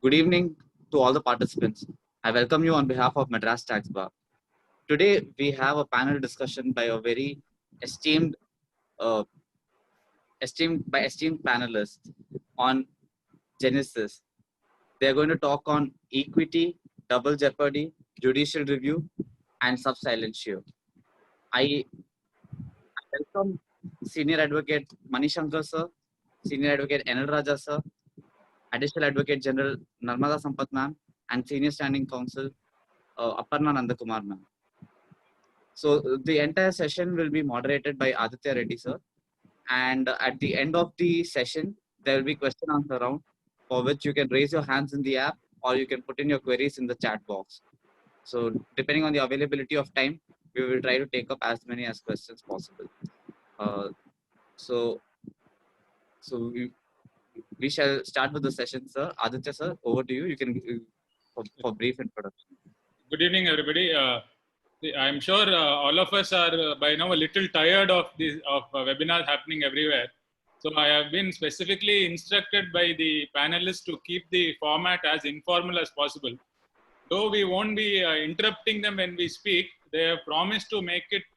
Good evening to all the participants. I welcome you on behalf of Madras Tax Bar. Today, we have a panel discussion by a very esteemed, uh, esteemed panelists on Genesis. They are going to talk on equity, double jeopardy, judicial review, and sub silentio. I welcome Senior Advocate Manishankar sir, Senior Advocate Enel Raja sir, Additional Advocate General Narmada Sampath ma'am, and Senior Standing Counsel Aparna Nandakumar ma'am. So the entire session will be moderated by Aditya Reddy sir, and at the end of the session, there will be question answer round for which you can raise your hands in the app or you can put in your queries in the chat box. So depending on the availability of time, we will try to take up as many as questions possible. Uh, so so we shall start with the session, sir. Aditya sir, over to you. You can for brief introduction. Good evening, everybody. I'm sure all of us are by now a little tired of these webinars happening everywhere. So I have been specifically instructed by the panelists to keep the format as informal as possible. Though we won't be interrupting them when we speak, they have promised to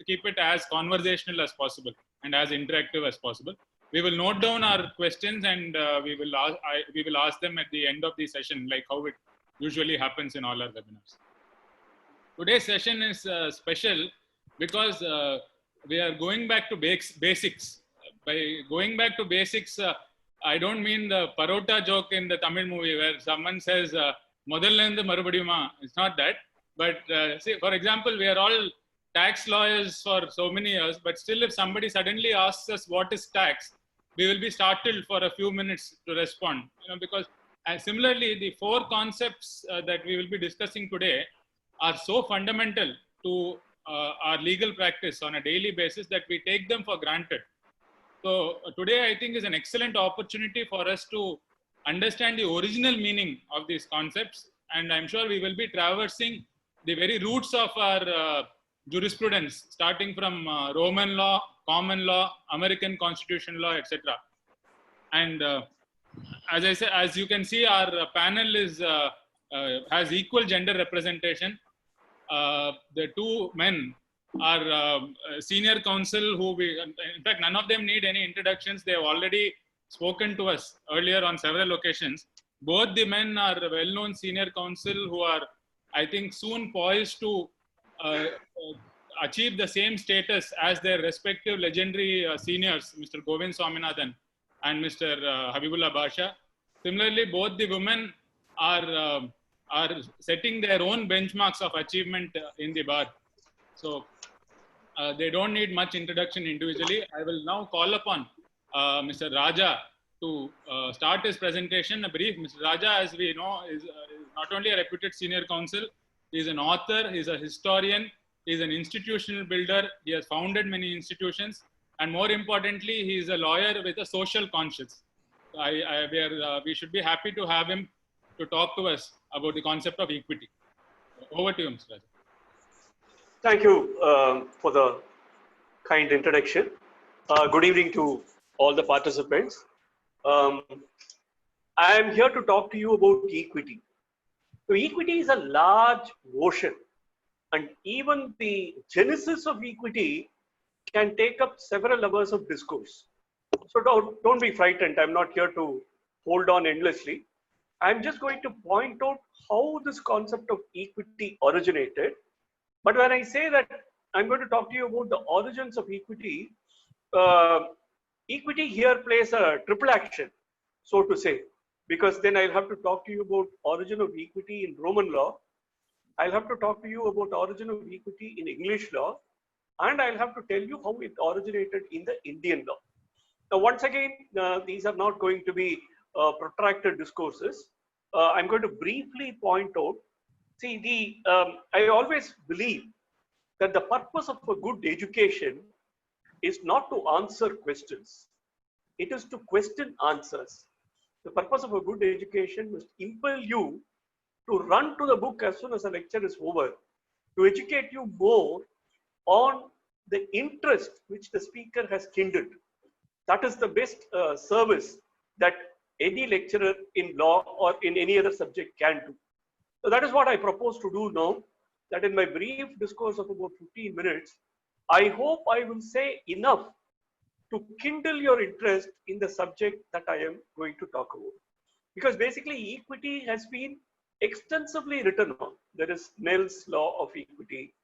keep it as conversational as possible and as interactive as possible. We will note down our questions and we will ask them at the end of the session, like how it usually happens in all our webinars. Today's session is special because we are going back to basics. By going back to basics, I don't mean the parota joke in the Tamil movie where someone says, "Modallendu marubadiyuma." It's not that. But see, for example, we are all tax lawyers for so many years, but still if somebody suddenly asks us what is tax, we will be startled for a few minutes to respond. Because similarly, the four concepts that we will be discussing today are so fundamental to our legal practice on a daily basis that we take them for granted. So today I think is an excellent opportunity for us to understand the original meaning of these concepts, and I'm sure we will be traversing the very roots of our jurisprudence, starting from Roman law, common law, American constitution law, etc. And as I said, as you can see, our panel has equal gender representation. The two men are senior counsel in fact, none of them need any introductions. They have already spoken to us earlier on several occasions. Both the men are well-known senior counsel who are, I think, soon poised to achieve the same status as their respective legendary seniors, Mr. Govind Swaminathan and Mr. Habibullah Basha. Similarly, both the women are setting their own benchmarks of achievement in the bar. So they don't need much introduction individually. I will now call upon Mr. Raja to start his presentation. A brief. Mr. Raja, as we know, is not only a reputed senior counsel, he is an author, he is a historian, he is an institutional builder, he has founded many institutions, and more importantly, he is a lawyer with a social conscience. We should be happy to have him to talk to us about the concept of equity. Over to you, Mr. Raja. Thank you for the kind introduction. Good evening to all the participants. I am here to talk to you about equity. So equity is a large ocean, and even the genesis of equity can take up several hours of discourse. So don't be frightened. I'm not here to hold on endlessly. I'm just going to point out how this concept of equity originated. But when I say that I'm going to talk to you about the origins of equity, equity here plays a triple action, so to say, because then I'll have to talk to you about origin of equity in Roman law. I'll have to talk to you about origin of equity in English law, and I'll have to tell you how it originated in the Indian law. Now, once again, these are not going to be protracted discourses. I'm going to briefly point out. See, I always believe that the purpose of a good education is not to answer questions. It is to question answers. The purpose of a good education must impel you to run to the book as soon as the lecture is over, to educate you more on the interest which the speaker has kindled. That is the best service that any lecturer in law or in any other subject can do. So that is what I propose to do now, that in my brief discourse of about 15 minutes, I hope I will say enough to kindle your interest in the subject that I am going to talk about. Because basically equity has been extensively written on. There is Snell's law of equity.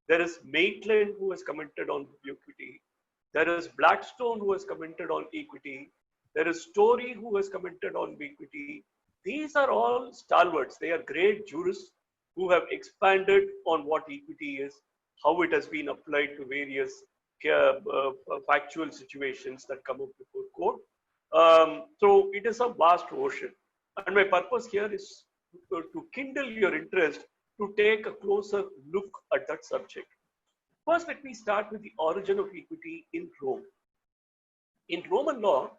There is Maitland who has commented on equity. There is Blackstone who has commented on equity. There is Story who has commented on equity. These are all stalwarts. They are great jurists who have expanded on what equity is, how it has been applied to various factual situations that come up before court. So it is a vast ocean. And my purpose here is to kindle your interest to take a closer look at that subject. First, let me start with the origin of equity in Rome. In Roman law,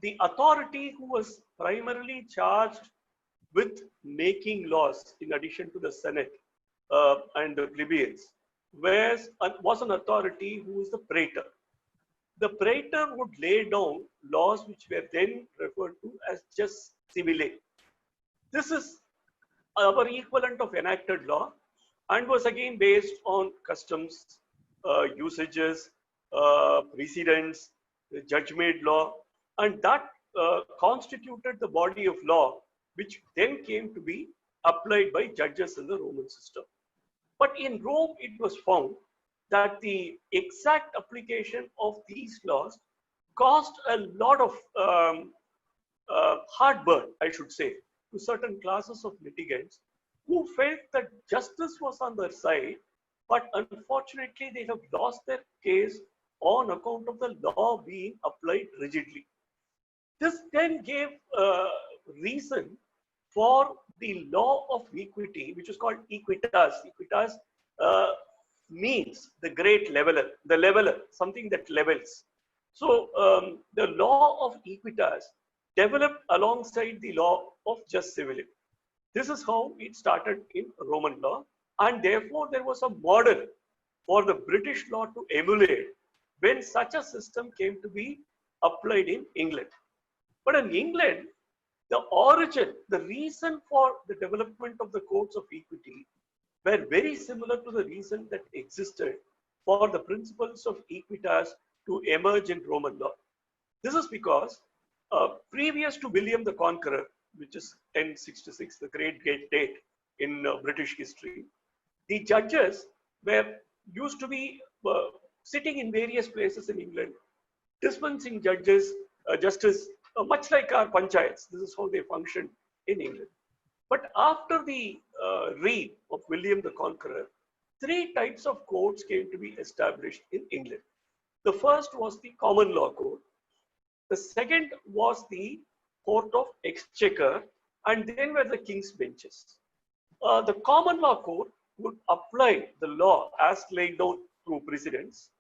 the authority who was primarily charged with making laws, in addition to the Senate and the plebeians, was an authority who is the praetor. The praetor would lay down laws which were then referred to as jus civile. This is our equivalent of enacted law and was again based on customs, usages, precedents, judge-made law, and that constituted the body of law which then came to be applied by judges in the Roman system. But in Rome, it was found that the exact application of these laws caused a lot of heartburn, I should say, to certain classes of litigants who felt that justice was on their side, but unfortunately they have lost their case on account of the law being applied rigidly. This then gave reason for the law of equity, which is called equitas. Equitas means the great leveler, the leveler, something that levels. So the law of equitas developed alongside the law of jus civile. This is how it started in Roman law, and therefore there was a model for the British law to emulate when such a system came to be applied in England. But in England, the origin, the reason for the development of the courts of equity were very similar to the reason that existed for the principles of equitas to emerge in Roman law. This is because previous to William the Conqueror, which is 1066, the great date in British history, the judges were used to be sitting in various places in England, dispensing justice, much like our panchayats. This is how they functioned in England. But after the reign of William the Conqueror, three types of courts came to be established in England. The first was the common law court. The second was the court of exchequer, and then were the king's benches. The common law court would apply the law as laid down through precedents,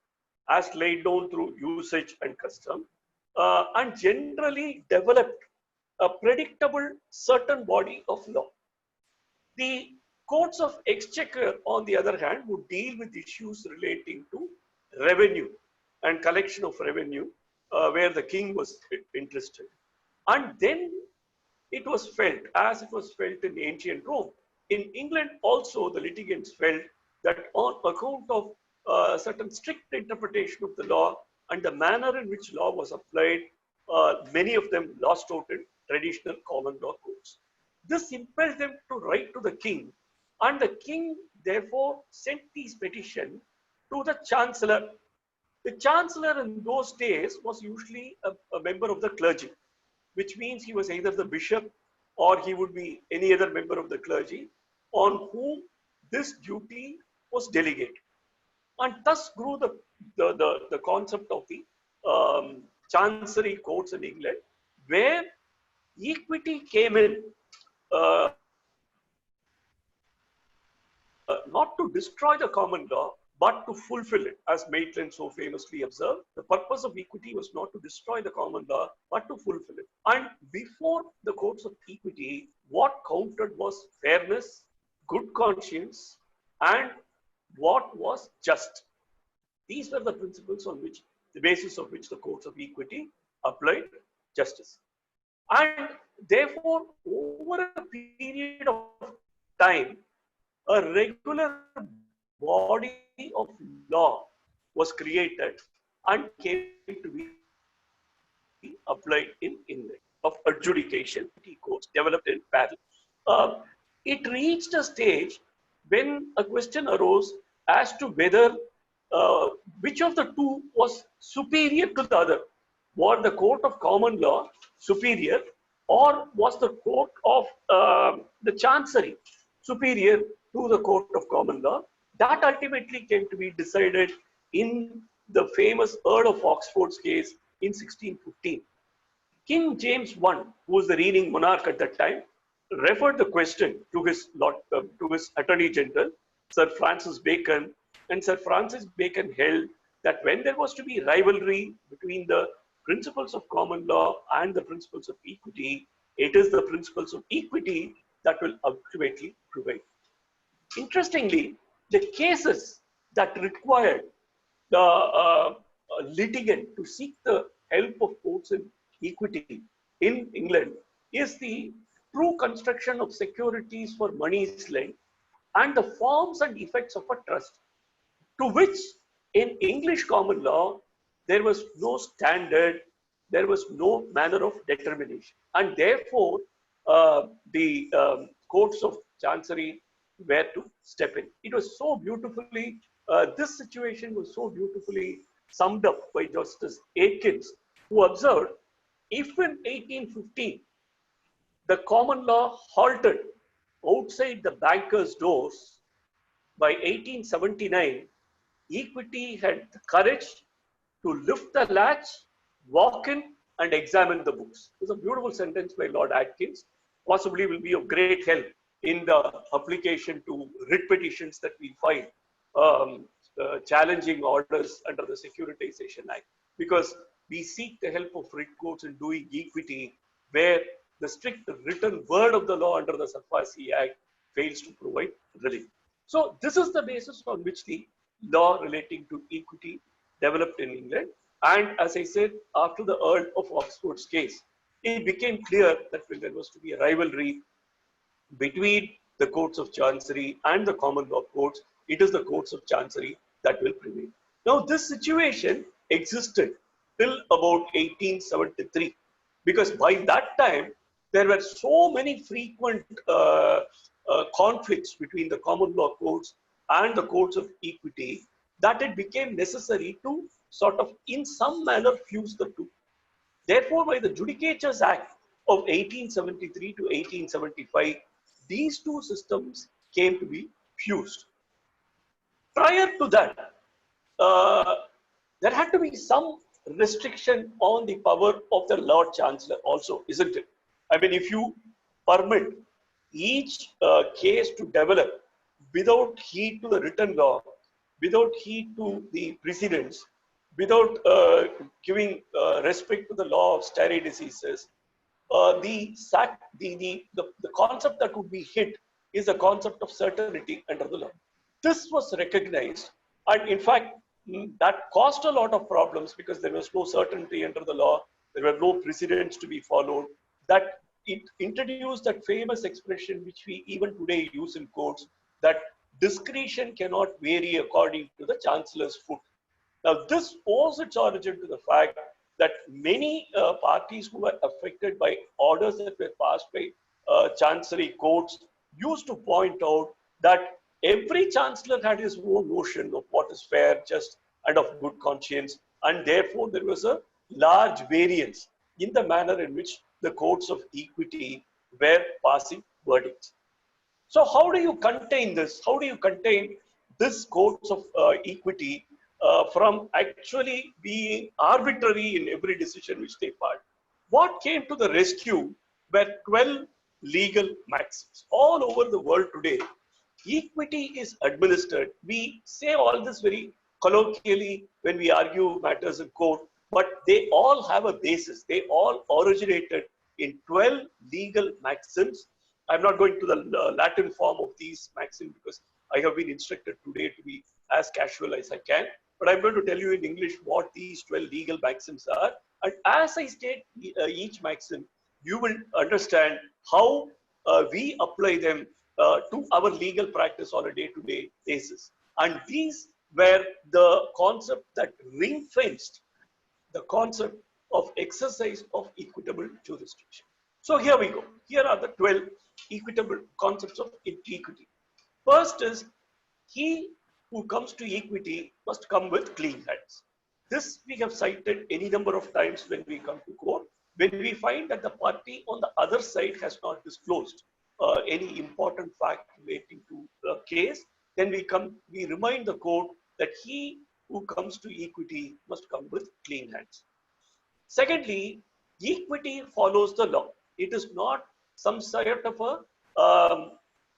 as laid down through usage and custom, and generally developed a predictable certain body of law. The courts of exchequer, on the other hand, would deal with issues relating to revenue and collection of revenue, where the king was interested. And then it was felt, as it was felt in ancient Rome. In England also, the litigants felt that on account of certain strict interpretation of the law and the manner in which law was applied, many of them lost out in traditional common law courts. This impelled them to write to the king, and the king therefore sent these petitions to the chancellor. The chancellor in those days was usually a member of the clergy, which means he was either the bishop or he would be any other member of the clergy on whom this duty was delegated. And thus grew the concept of the chancery courts in England, where equity came in not to destroy the common law, but to fulfill it. As Maitland so famously observed, the purpose of equity was not to destroy the common law, but to fulfill it. And before the courts of equity, what counted was fairness, good conscience, and what was just. These were the principles on which, the basis of which the courts of equity applied justice. And therefore, over a period of time, a regular body of law was created and came to be applied in England of adjudication courts developed in parallel. It reached a stage when a question arose as to whether which of the two was superior to the other. Was the court of common law superior, or was the court of the chancery superior to the court of common law? That ultimately came to be decided in the famous Earl of Oxford's case in 1615. King James I, who was the reigning monarch at that time, referred the question to his Attorney General, Sir Francis Bacon, and Sir Francis Bacon held that when there was to be rivalry between the principles of common law and the principles of equity, it is the principles of equity that will ultimately prevail. Interestingly, the cases that required the litigant to seek the help of courts in equity in England is the true construction of securities for monies lent and the forms and effects of a trust, to which in English common law there was no standard, there was no manner of determination, and therefore the courts of chancery were to step in. It was so beautifully, this situation was so beautifully summed up by Justice Aikins, who observed, if in 1815 the common law halted outside the bankers' doors, by 1879, equity had the courage to lift the latch, walk in, and examine the books. It's a beautiful sentence by Lord Atkins, possibly will be of great help in the application to writ petitions that we file, challenging orders under the Securitization Act, because we seek the help of writ courts in doing equity where the strict written word of the law under the SAFASI Act fails to provide relief. So this is the basis on which the law relating to equity developed in England. And as I said, after the Earl of Oxford's case, it became clear that when there was to be a rivalry between the courts of chancery and the common law courts, it is the courts of chancery that will prevail. Now, this situation existed till about 1873, because by that time, there were so many frequent conflicts between the common law courts and the courts of equity that it became necessary to sort of, in some manner, fuse the two. Therefore, by the Judicatures Act of 1873 to 1875, these two systems came to be fused. Prior to that, there had to be some restriction on the power of the Lord Chancellor also, isn't it? I mean, if you permit each case to develop without heed to the written law, without heed to the precedents, without giving respect to the law of stare decisis, the concept that would be hit is the concept of certainty under the law. This was recognized, and in fact, that caused a lot of problems because there was no certainty under the law, there were no precedents to be followed. That it introduced that famous expression which we even today use in courts, that discretion cannot vary according to the chancellor's foot. Now, this owes its origin to the fact that many parties who were affected by orders that were passed by chancery courts used to point out that every chancellor had his own notion of what is fair, just, and of good conscience, and therefore there was a large variance in the manner in which the courts of equity were passing verdicts. So how do you contain this? How do you contain this courts of equity from actually being arbitrary in every decision which they part? What came to the rescue were 12 legal maxims. All over the world today, equity is administered. We say all this very colloquially when we argue matters in court, but they all have a basis. They all originated in 12 legal maxims. I'm not going to the Latin form of these maxims because I have been instructed today to be as casual as I can, but I'm going to tell you in English what these 12 legal maxims are. And as I state each maxim, you will understand how we apply them to our legal practice on a day-to-day basis. And these were the concept that ring-fenced the concept of exercise of equitable jurisdiction. So here we go. Here are the 12 equitable concepts of equity. First is, he who comes to equity must come with clean hands. This we have cited any number of times when we come to court. When we find that the party on the other side has not disclosed any important fact relating to the case, then we remind the court that he who comes to equity must come with clean hands. Secondly, equity follows the law. It is not some sort of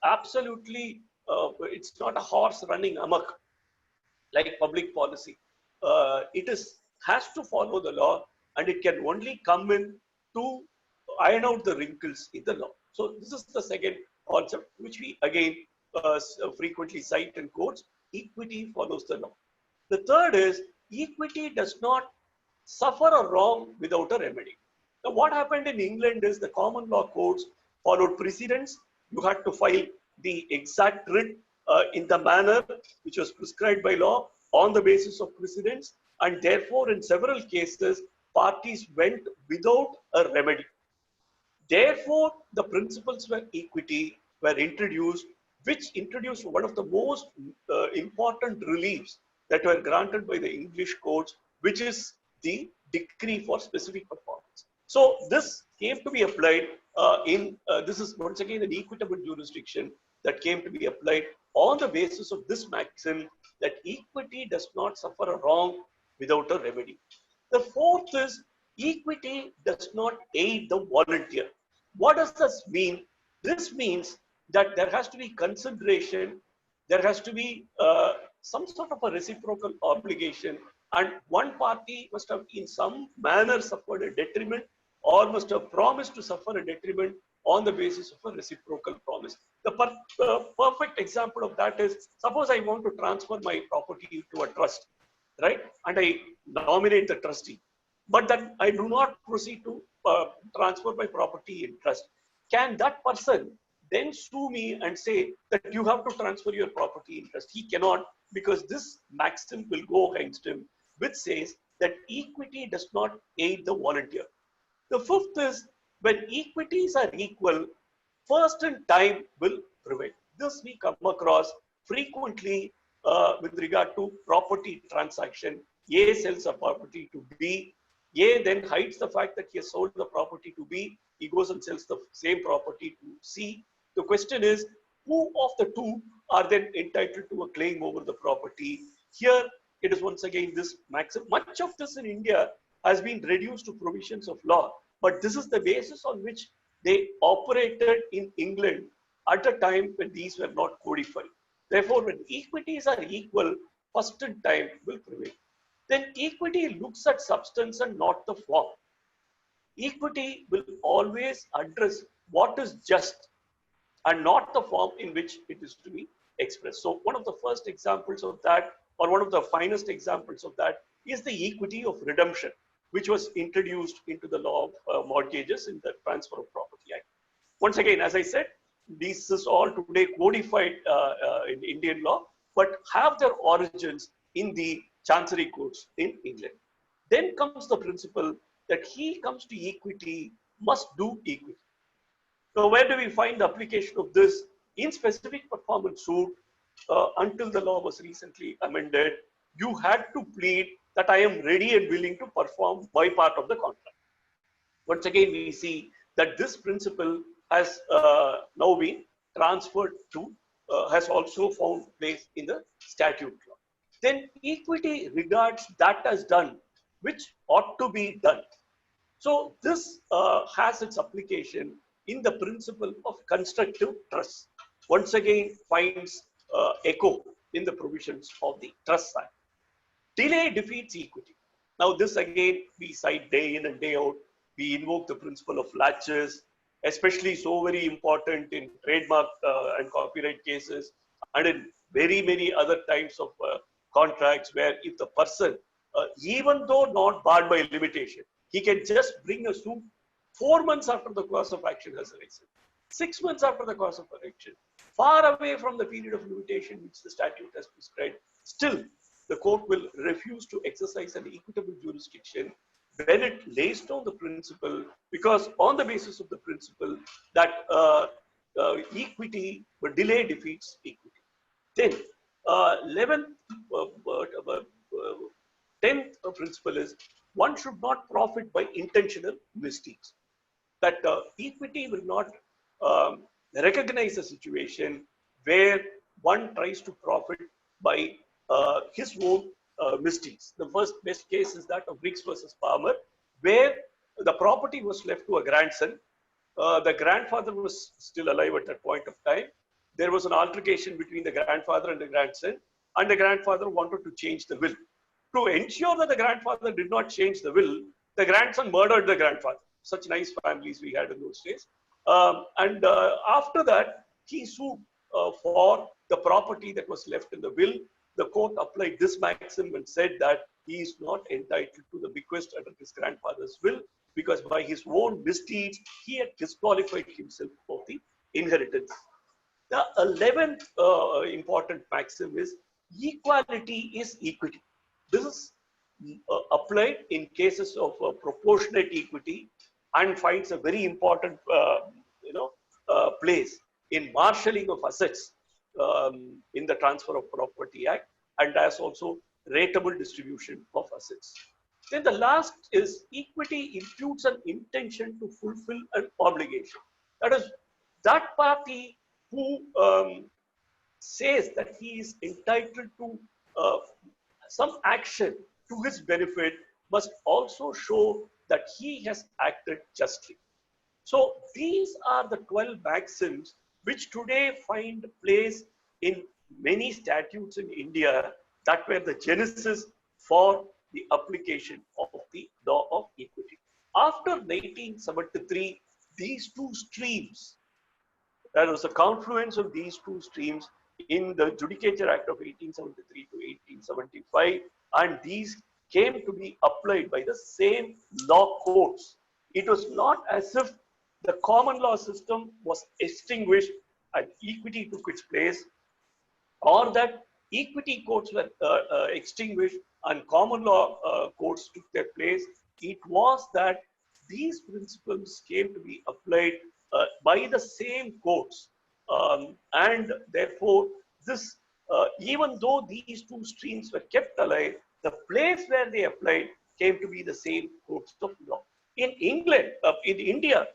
absolutely, it's not a horse running amok like public policy. It has to follow the law, and it can only come in to iron out the wrinkles in the law. So this is the second concept, which we again frequently cite in courts. Equity follows the law. The third is, equity does not suffer a wrong without a remedy. Now, what happened in England is the common law courts followed precedents. You had to file the exact writ in the manner which was prescribed by law on the basis of precedents, and therefore in several cases parties went without a remedy. Therefore, the principles of equity were introduced, which introduced one of the most important reliefs that were granted by the English courts, which is the decree for specific performance. So this came to be applied this is once again an equitable jurisdiction that came to be applied on the basis of this maxim that equity does not suffer a wrong without a remedy. The fourth is, equity does not aid the volunteer. What does this mean? This means that there has to be consideration, there has to be some sort of a reciprocal obligation, and one party must have in some manner suffered a detriment or must have promised to suffer a detriment on the basis of a reciprocal promise. The perfect example of that is, suppose I want to transfer my property to a trust, right? And I nominate the trustee, but then I do not proceed to transfer my property in trust. Can that person then sue me and say that you have to transfer your property in trust? He cannot, because this maxim will go against him, which says that equity does not aid the volunteer. The fifth is, when equities are equal, first in time will prevail. This we come across frequently with regard to property transaction. A sells a property to B. A then hides the fact that he has sold the property to B. He goes and sells the same property to C. The question is, who of the two are then entitled to a claim over the property? Here, it is once again this maxim. Much of this in India has been reduced to provisions of law, but this is the basis on which they operated in England at a time when these were not codified. Therefore, when equities are equal, first in time will prevail. Then equity looks at substance and not the form. Equity will always address what is just and not the form in which it is to be expressed. So one of the first examples of that, or one of the finest examples of that, is the equity of redemption, which was introduced into the law of mortgages in the Transfer of Property Act. Once again, as I said, this is all today codified in Indian law, but have their origins in the Chancery courts in England. Then comes the principle that he comes to equity must do equity. So where do we find the application of this? In specific performance suit, until the law was recently amended, you had to plead that I am ready and willing to perform my part of the contract. Once again, we see that this principle has now been transferred to, has also found place in the statute law. Then equity regards that as done, which ought to be done. So this has its application in the principle of constructive trust. Once again, finds echo in the provisions of the Trust Act. Delay defeats equity. Now this again, we cite day in and day out. We invoke the principle of laches, especially so very important in trademark and copyright cases, and in very many other types of contracts where if the person, even though not barred by limitation, he can just bring a suit 4 months after the cause of action has arisen, 6 months after the cause of action, far away from the period of limitation which the statute has prescribed, still the court will refuse to exercise an equitable jurisdiction when it lays down the principle, because on the basis of the principle that equity, but delay defeats equity. Then, 11th, 10th principle is one should not profit by intentional misdeeds. That equity will not recognize a situation where one tries to profit by his own misdeeds. The first best case is that of Briggs versus Palmer, where the property was left to a grandson. The grandfather was still alive at that point of time. There was an altercation between the grandfather and the grandson, and the grandfather wanted to change the will. To ensure that the grandfather did not change the will, the grandson murdered the grandfather. Such nice families we had in those days. After that, he sued for the property that was left in the will. The court applied this maxim and said that he is not entitled to the bequest under his grandfather's will, because by his own misdeeds, he had disqualified himself for the inheritance. The 11th important maxim is equality is equity. This is applied in cases of proportionate equity and finds a very important place in marshalling of assets in the Transfer of Property Act, and as also rateable distribution of assets. Then the last is equity imputes an intention to fulfill an obligation. That is, that party who says that he is entitled to some action to his benefit must also show that he has acted justly. So these are the 12 maxims which today find place in many statutes in India that were the genesis for the application of the law of equity. After 1973, these two streams, there was a confluence of these two streams in the Judicature Act of 1873 to 1875, and these came to be applied by the same law courts. It was not as if the common law system was extinguished and equity took its place, or that equity courts were extinguished and common law courts took their place. It was that these principles came to be applied by the same courts, and therefore this, even though these two streams were kept alive, the place where they applied came to be the same courts of law. In England, in India,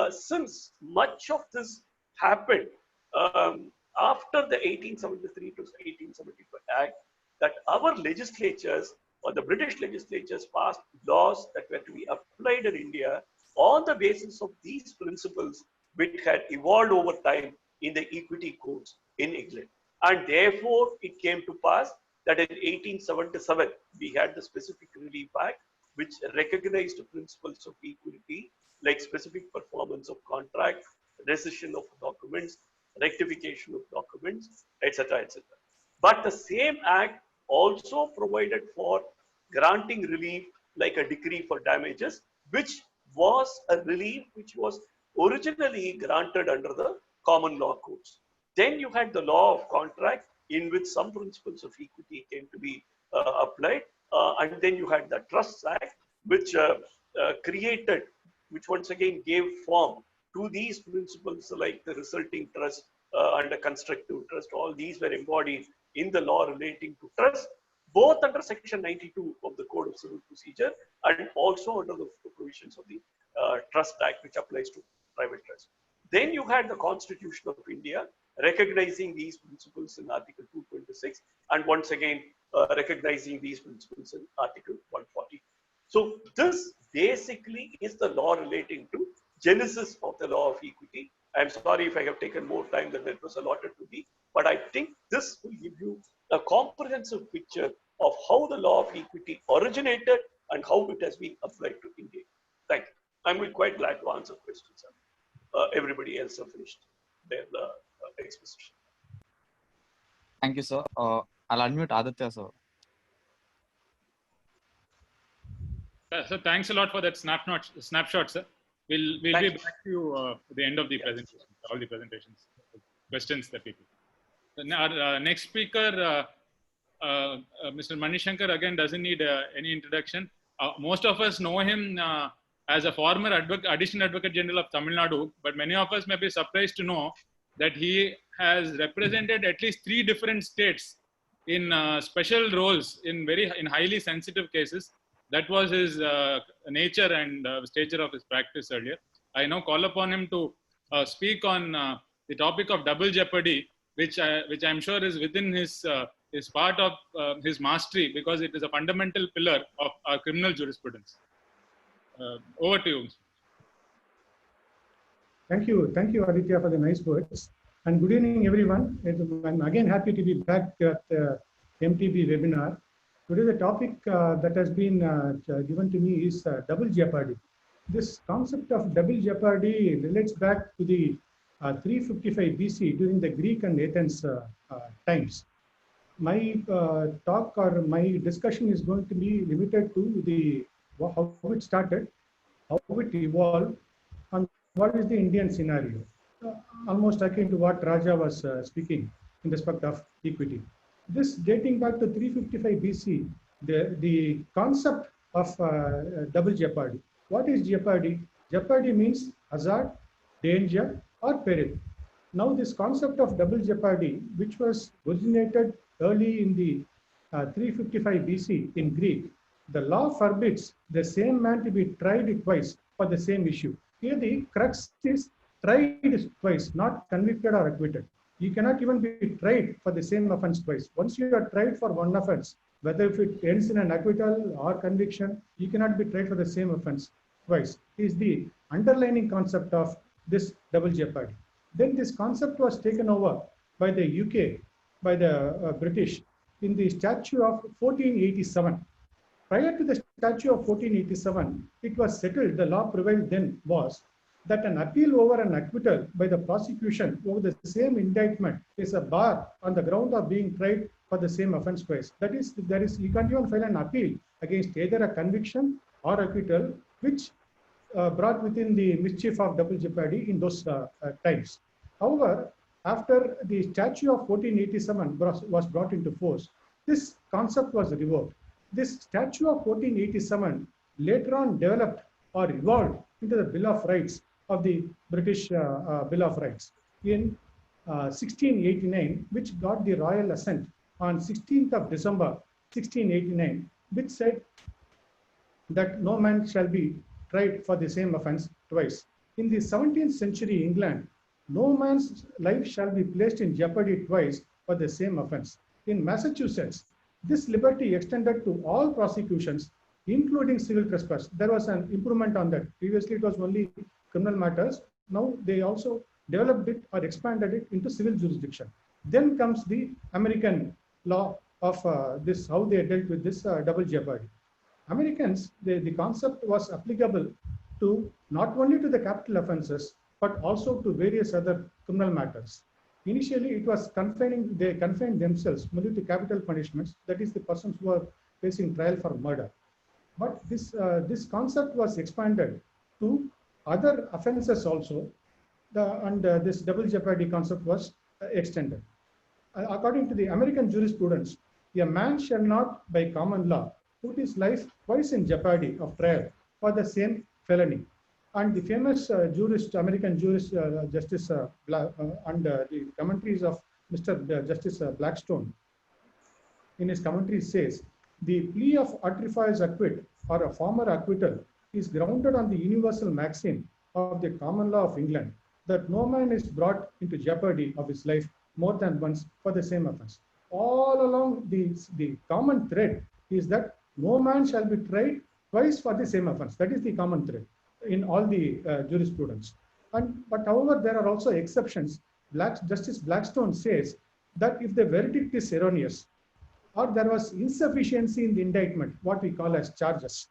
since much of this happened after the 1873 to 1875 Act, that our legislatures or the British legislatures passed laws that were to be applied in India on the basis of these principles which had evolved over time in the equity courts in England. And therefore, it came to pass that in 1877, we had the Specific Relief Act, which recognized the principles of equity, like specific performance of contract, rescission of documents, rectification of documents, etc., etc. But the same act also provided for granting relief like a decree for damages, which was a relief which was originally granted under the common law courts. Then you had the law of contract, in which some principles of equity came to be applied. And then you had the Trusts Act, which created, which once again gave form to these principles like the resulting trust and the constructive trust. All these were embodied in the law relating to trust, both under Section 92 of the Code of Civil Procedure and also under the provisions of the Trust Act, which applies to private trust. Then you had the Constitution of India recognizing these principles in Article 226, and once again recognizing these principles in Article 140. So this basically is the law relating to genesis of the law of equity. I'm sorry if I have taken more time than it was allotted to me, but I think this will give you a comprehensive picture of how the law of equity originated and how it has been applied to India. Thank you. I'm quite glad to answer questions. Everybody else have finished their exposition. Thank you, sir. I'll unmute Aditya, sir. So thanks a lot for that snapshot, sir. We'll be Thank- back to you at the end of the presentation, all the presentations, questions that people. Then our next speaker, Mr. Manishankar, again doesn't need any introduction. Most of us know him as a former Additional Advocate General of Tamil Nadu, but many of us may be surprised to know that he has represented at least 3 different states in special roles in highly sensitive cases. That was his nature and stature of his practice earlier. I now call upon him to speak on the topic of double jeopardy, which I'm sure is within his part of his mastery, because it is a fundamental pillar of our criminal jurisprudence. Over to you. Thank you, Aditya, for the nice words. And good evening, everyone. I'm again happy to be back at the MTB webinar. Today, the topic that has been given to me is double jeopardy. This concept of double jeopardy relates back to the 355 BC during the Greek and Athens times. My talk or my discussion is going to be limited to how it started, how it evolved, and what is the Indian scenario. Almost akin to what Raja was speaking in respect of equity. This dating back to 355 BC, the concept of double jeopardy. What is jeopardy? Jeopardy means hazard, danger, or peril. Now, this concept of double jeopardy, which was originated early in the 355 BC in Greek, the law forbids the same man to be tried twice for the same issue. Here, the crux is tried twice, not convicted or acquitted. You cannot even be tried for the same offense twice. Once you are tried for one offense, whether if it ends in an acquittal or conviction, you cannot be tried for the same offense twice. Is the underlining concept of this double jeopardy. Then this concept was taken over by the UK, by the British, in the Statute of 1487. Prior to the Statute of 1487, it was settled, the law prevailed then was that an appeal over an acquittal by the prosecution over the same indictment is a bar on the ground of being tried for the same offense twice. That is, you can't even file an appeal against either a conviction or acquittal, which brought within the mischief of double jeopardy in those times. However, after the Statute of 1487 was brought into force, this concept was revoked. This Statute of 1487 later on developed or evolved into the Bill of Rights of the British Bill of Rights in 1689, which got the royal assent on 16th of December 1689, which said that no man shall be tried for the same offense twice. In the 17th century England, no man's life shall be placed in jeopardy twice for the same offense. In Massachusetts, this liberty extended to all prosecutions, including civil trespass. There was an improvement on that. Previously, it was only criminal matters. Now they also developed it or expanded it into civil jurisdiction. Then comes the American law of this, how they dealt with this double jeopardy. Americans, the concept was applicable to not only to the capital offenses, but also to various other criminal matters. Initially, it was they confined themselves only to capital punishments, that is the persons who are facing trial for murder. But this concept was expanded to other offenses also, and this double jeopardy concept was extended. According to the American jurisprudence, a man shall not, by common law, put his life twice in jeopardy of trial for the same felony. And the famous American jurist, Justice and the commentaries of Mr. Justice Blackstone, in his commentary says, the plea of atrefas acquit or a former acquittal is grounded on the universal maxim of the common law of England that no man is brought into jeopardy of his life more than once for the same offense. All along the common thread is that no man shall be tried twice for the same offense. That is the common thread in all the jurisprudence. But however, there are also exceptions. Justice Blackstone says that if the verdict is erroneous, or there was insufficiency in the indictment, what we call as charges,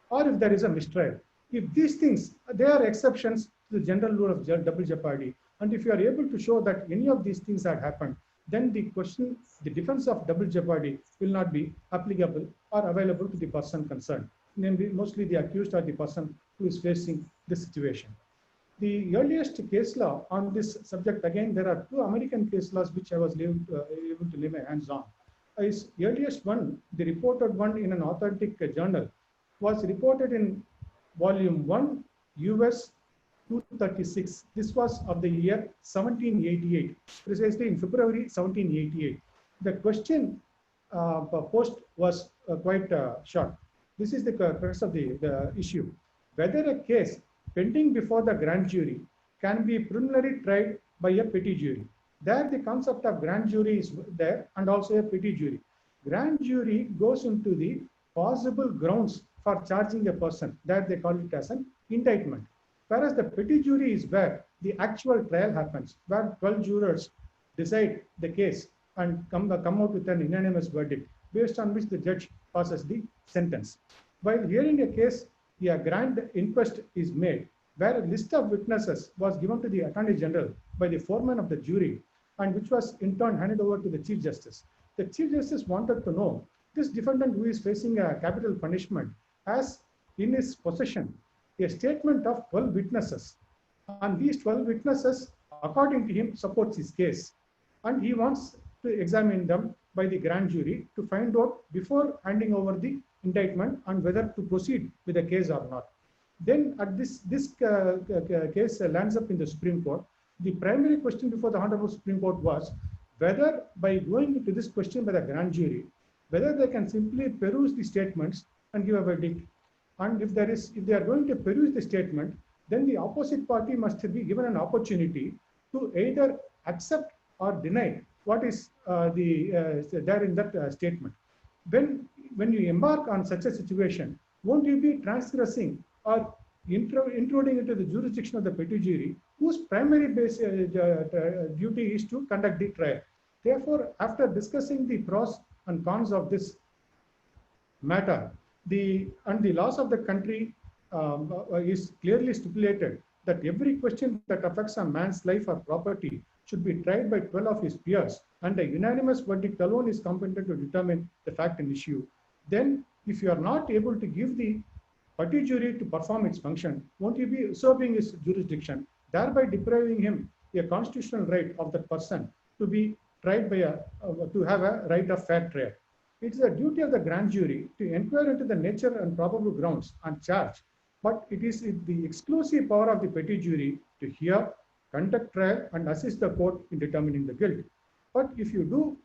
or if there is a mistrial, if these things, there are exceptions to the general rule of double jeopardy, and if you are able to show that any of these things had happened, then the defense of double jeopardy will not be applicable or available to the person concerned. namely mostly the accused or the person who is facing this situation. The earliest case law on this subject, again, there are two American case laws which I was able to lay my hands on. Is earliest one, the reported one in an authentic journal, was reported in volume 1, US 236. This was of the year 1788, precisely in February 1788. The question post was quite short. This is the crux of the issue. Whether a case pending before the grand jury can be preliminarily tried by a petty jury. There the concept of grand jury is there and also a petty jury. Grand jury goes into the possible grounds for charging a person. That they call it as an indictment. Whereas the petty jury is where the actual trial happens, where 12 jurors decide the case and come out with an unanimous verdict based on which the judge passes the sentence. While hearing a case, a grand inquest is made where a list of witnesses was given to the Attorney General by the foreman of the jury and which was in turn handed over to the Chief Justice. The Chief Justice wanted to know this defendant who is facing a capital punishment has in his possession a statement of 12 witnesses, and these 12 witnesses, according to him, supports his case, and he wants to examine them by the grand jury to find out before handing over the indictment and whether to proceed with the case or not. Then at this case lands up in the Supreme Court. The primary question before the Honorable Supreme Court was whether by going into this question by the grand jury, whether they can simply peruse the statements and give a verdict. And if they are going to peruse the statement, then the opposite party must be given an opportunity to either accept or deny what is there in that statement. When you embark on such a situation, won't you be transgressing or intruding into the jurisdiction of the petty jury, whose primary duty is to conduct the trial? Therefore, after discussing the pros and cons of this matter, the laws of the country is clearly stipulated that every question that affects a man's life or property should be tried by 12 of his peers, and a unanimous verdict alone is competent to determine the fact and issue. Then, if you are not able to give the petty jury to perform its function, won't you be usurping his jurisdiction, thereby depriving him a constitutional right of that person to be tried by to have a right of fair trial? It is the duty of the grand jury to inquire into the nature and probable grounds and charge, but it is the exclusive power of the petty jury to hear, conduct trial, and assist the court in determining the guilt. But if you do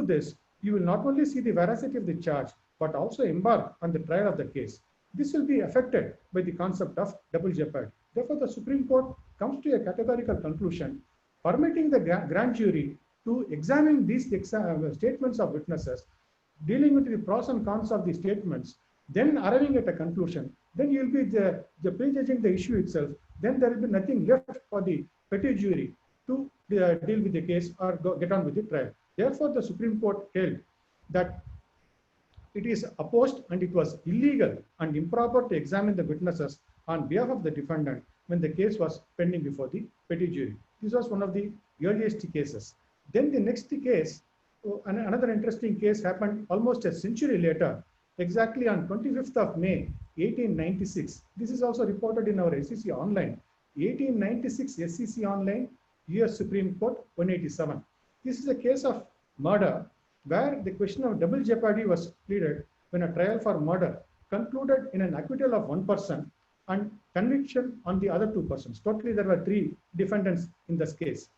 this, you will not only see the veracity of the charge, but also embark on the trial of the case. This will be affected by the concept of double jeopardy. Therefore, the Supreme Court comes to a categorical conclusion, permitting the grand jury to examine these statements of witnesses, dealing with the pros and cons of the statements, then arriving at a conclusion. Then you will be prejudging the issue itself. Then there will be nothing left for the petty jury to deal with the case or get on with the trial. Therefore, the Supreme Court held that it is opposed and it was illegal and improper to examine the witnesses on behalf of the defendant when the case was pending before the petty jury. This was one of the earliest cases. Then the next case, another interesting case happened almost a century later, exactly on 25th of May, 1896. This is also reported in our SEC Online. 1896 SEC Online, US Supreme Court, 187. This is a case of murder where the question of double jeopardy was pleaded when a trial for murder concluded in an acquittal of one person and conviction on the other two persons. Totally, there were 3 defendants in this case.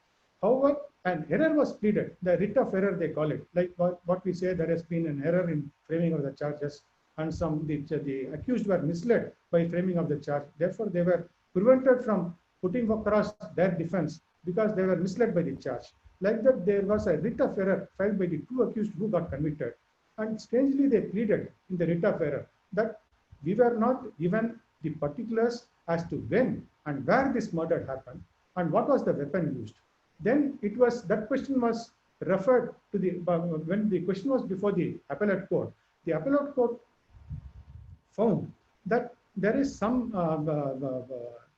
However, an error was pleaded, the writ of error they call it. Like what we say, there has been an error in framing of the charges, and the accused were misled by framing of the charge. Therefore, they were prevented from putting across their defense because they were misled by the charge. Like that, there was a writ of error filed by the 2 accused who got convicted. And strangely, they pleaded in the writ of error that we were not given the particulars as to when and where this murder happened and what was the weapon used. Then it was, that question was referred to when the question was before the appellate court. The appellate court found that there is some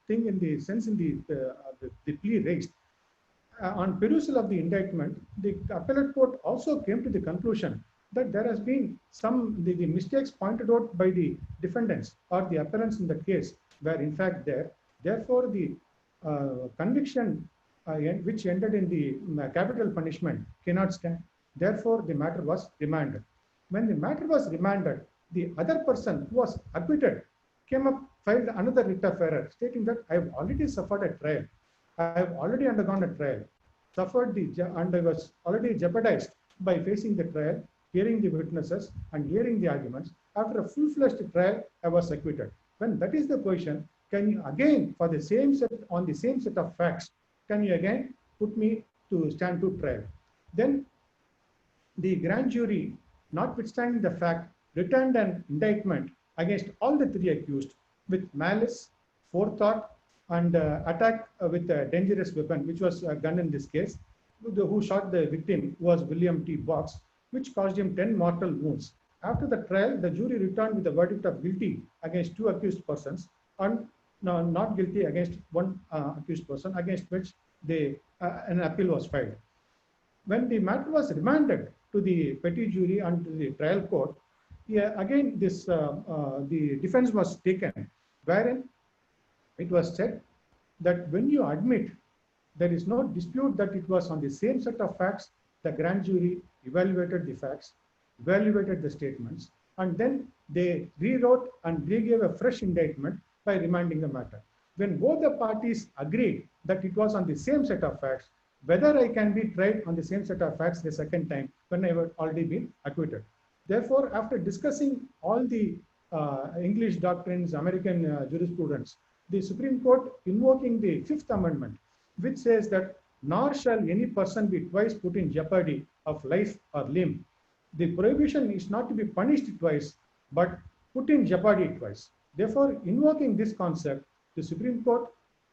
thing in the sense in the plea raised. On perusal of the indictment, the appellate court also came to the conclusion that there has been the mistakes pointed out by the defendants or the appellants in the case were in fact there. Therefore, the conviction which ended in the capital punishment cannot stand. Therefore, the matter was remanded. When the matter was remanded, the other person who was acquitted came up, filed another writ of error, stating that I have already suffered a trial. I have already undergone a trial, suffered and I was already jeopardized by facing the trial, hearing the witnesses and hearing the arguments. After a full-fledged trial, I was acquitted. When that is the question, can you again, for the same set, on the same set of facts, can you again put me to stand to trial? Then the grand jury, notwithstanding the fact, returned an indictment against all the three accused with malice, forethought, and attack with a dangerous weapon, which was a gun in this case, who shot the victim was William T. Box, which caused him 10 mortal wounds. After the trial, the jury returned with a verdict of guilty against 2 accused persons and not guilty against 1 accused person, against which an appeal was filed. When the matter was remanded to the petty jury and to the trial court, again the defense was taken, wherein it was said that when you admit there is no dispute that it was on the same set of facts, the grand jury evaluated the facts, evaluated the statements, and then they rewrote and regave a fresh indictment by remanding the matter. When both the parties agreed that it was on the same set of facts, whether I can be tried on the same set of facts the second time when I have already been acquitted. Therefore, after discussing all the English doctrines, American jurisprudence, the Supreme Court, invoking the Fifth Amendment, which says that nor shall any person be twice put in jeopardy of life or limb. The prohibition is not to be punished twice, but put in jeopardy twice. Therefore, invoking this concept, the Supreme Court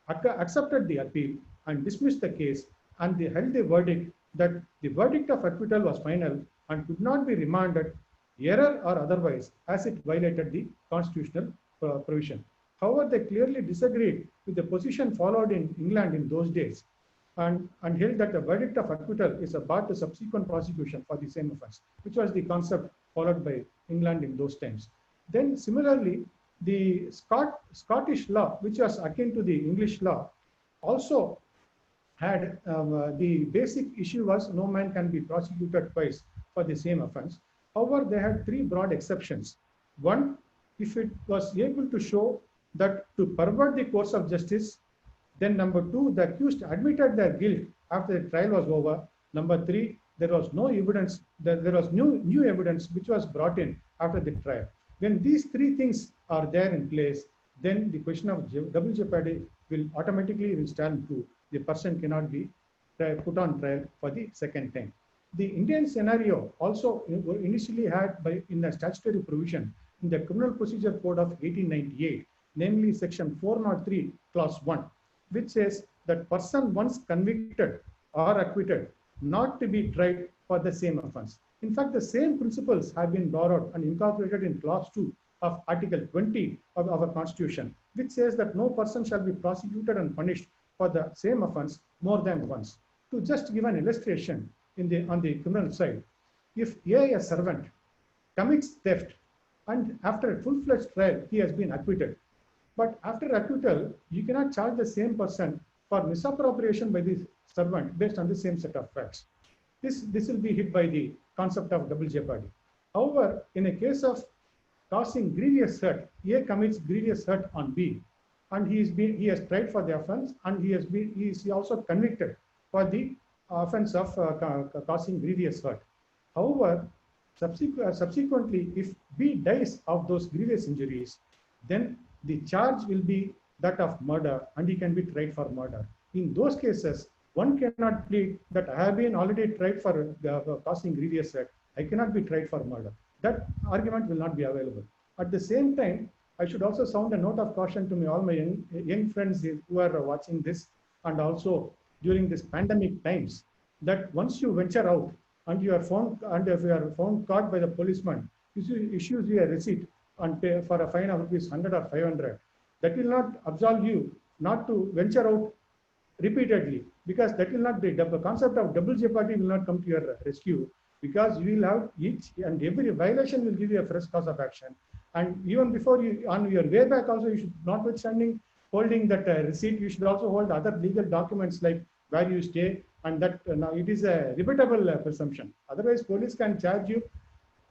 accepted the appeal and dismissed the case, and they held the verdict that the verdict of acquittal was final and could not be remanded, error or otherwise, as it violated the constitutional provision. However, they clearly disagreed with the position followed in England in those days and held that the verdict of acquittal is a bar to subsequent prosecution for the same offense, which was the concept followed by England in those times. Then similarly, the Scottish law, which was akin to the English law, also had the basic issue was no man can be prosecuted twice for the same offense. However, they had 3 broad exceptions. One, if it was able to show that to pervert the course of justice. Then number 2, the accused admitted their guilt after the trial was over. Number 3, there was no evidence, there was new evidence which was brought in after the trial. When these 3 things are there in place, then the question of double jeopardy will automatically stand true. The person cannot be put on trial for the second time. The Indian scenario also initially had in the statutory provision in the Criminal Procedure Code of 1898, namely section 403 clause 1, which says that person once convicted or acquitted not to be tried for the same offense. In fact, the same principles have been borrowed and incorporated in clause 2 of Article 20 of our Constitution, which says that no person shall be prosecuted and punished for the same offense more than once. To just give an illustration on the criminal side, if a servant commits theft and after a full-fledged trial he has been acquitted, but after acquittal you cannot charge the same person for misappropriation by the servant based on the same set of facts. This will be hit by the concept of double jeopardy. However, in a case of causing grievous hurt, A commits grievous hurt on B, and he has tried for the offense, and he is also convicted for the offense of causing grievous hurt. However, subsequently, if B dies of those grievous injuries, then the charge will be that of murder, and he can be tried for murder. In those cases, one cannot plead that I have been already tried for causing grievous hurt. I cannot be tried for murder. That argument will not be available. At the same time, I should also sound a note of caution to all my young friends who are watching this, and also during this pandemic times, that once you venture out and you are found, and if you are found caught by the policeman, issues you a receipt and pay for a fine of rupees 100 or 500, that will not absolve you not to venture out repeatedly, because that will not be the concept of double jeopardy will not come to your rescue. because you will have each and every violation will give you a fresh cause of action. And even before you, on your way back also, you should, notwithstanding holding that receipt, you should also hold other legal documents like where you stay, and that now it is a rebuttable presumption. Otherwise, police can charge you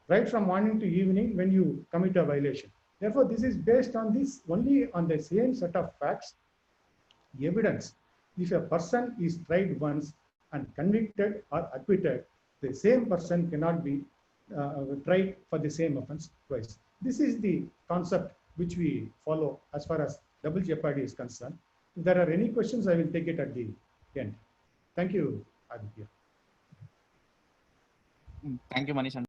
right from morning to evening when you commit a violation. Therefore, this is based on this only on the same set of facts, evidence. If a person is tried once and convicted or acquitted, the same person cannot be tried for the same offense twice. This is the concept which we follow as far as double jeopardy is concerned. If there are any questions, I will take it at the end. Thank you, Aditya. Thank you, Manish.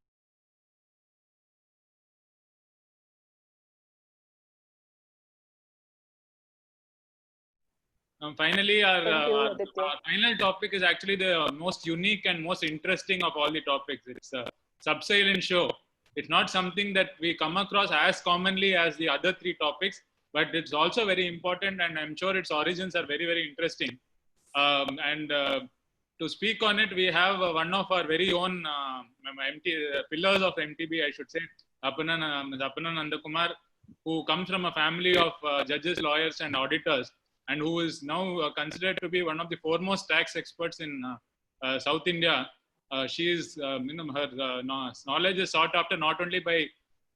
Finally, our Aditya. final topic is actually the most unique and most interesting of all the topics. It's a subsilent show. It's not something that we come across as commonly as the other three topics, but it's also very important, and I'm sure its origins are very, very interesting. To speak on it, we have one of our very own pillars of MTB, I should say, Apana Nandakumar, who comes from a family of judges, lawyers, and auditors, and who is now considered to be one of the foremost tax experts in South India. She is, her knowledge is sought after not only by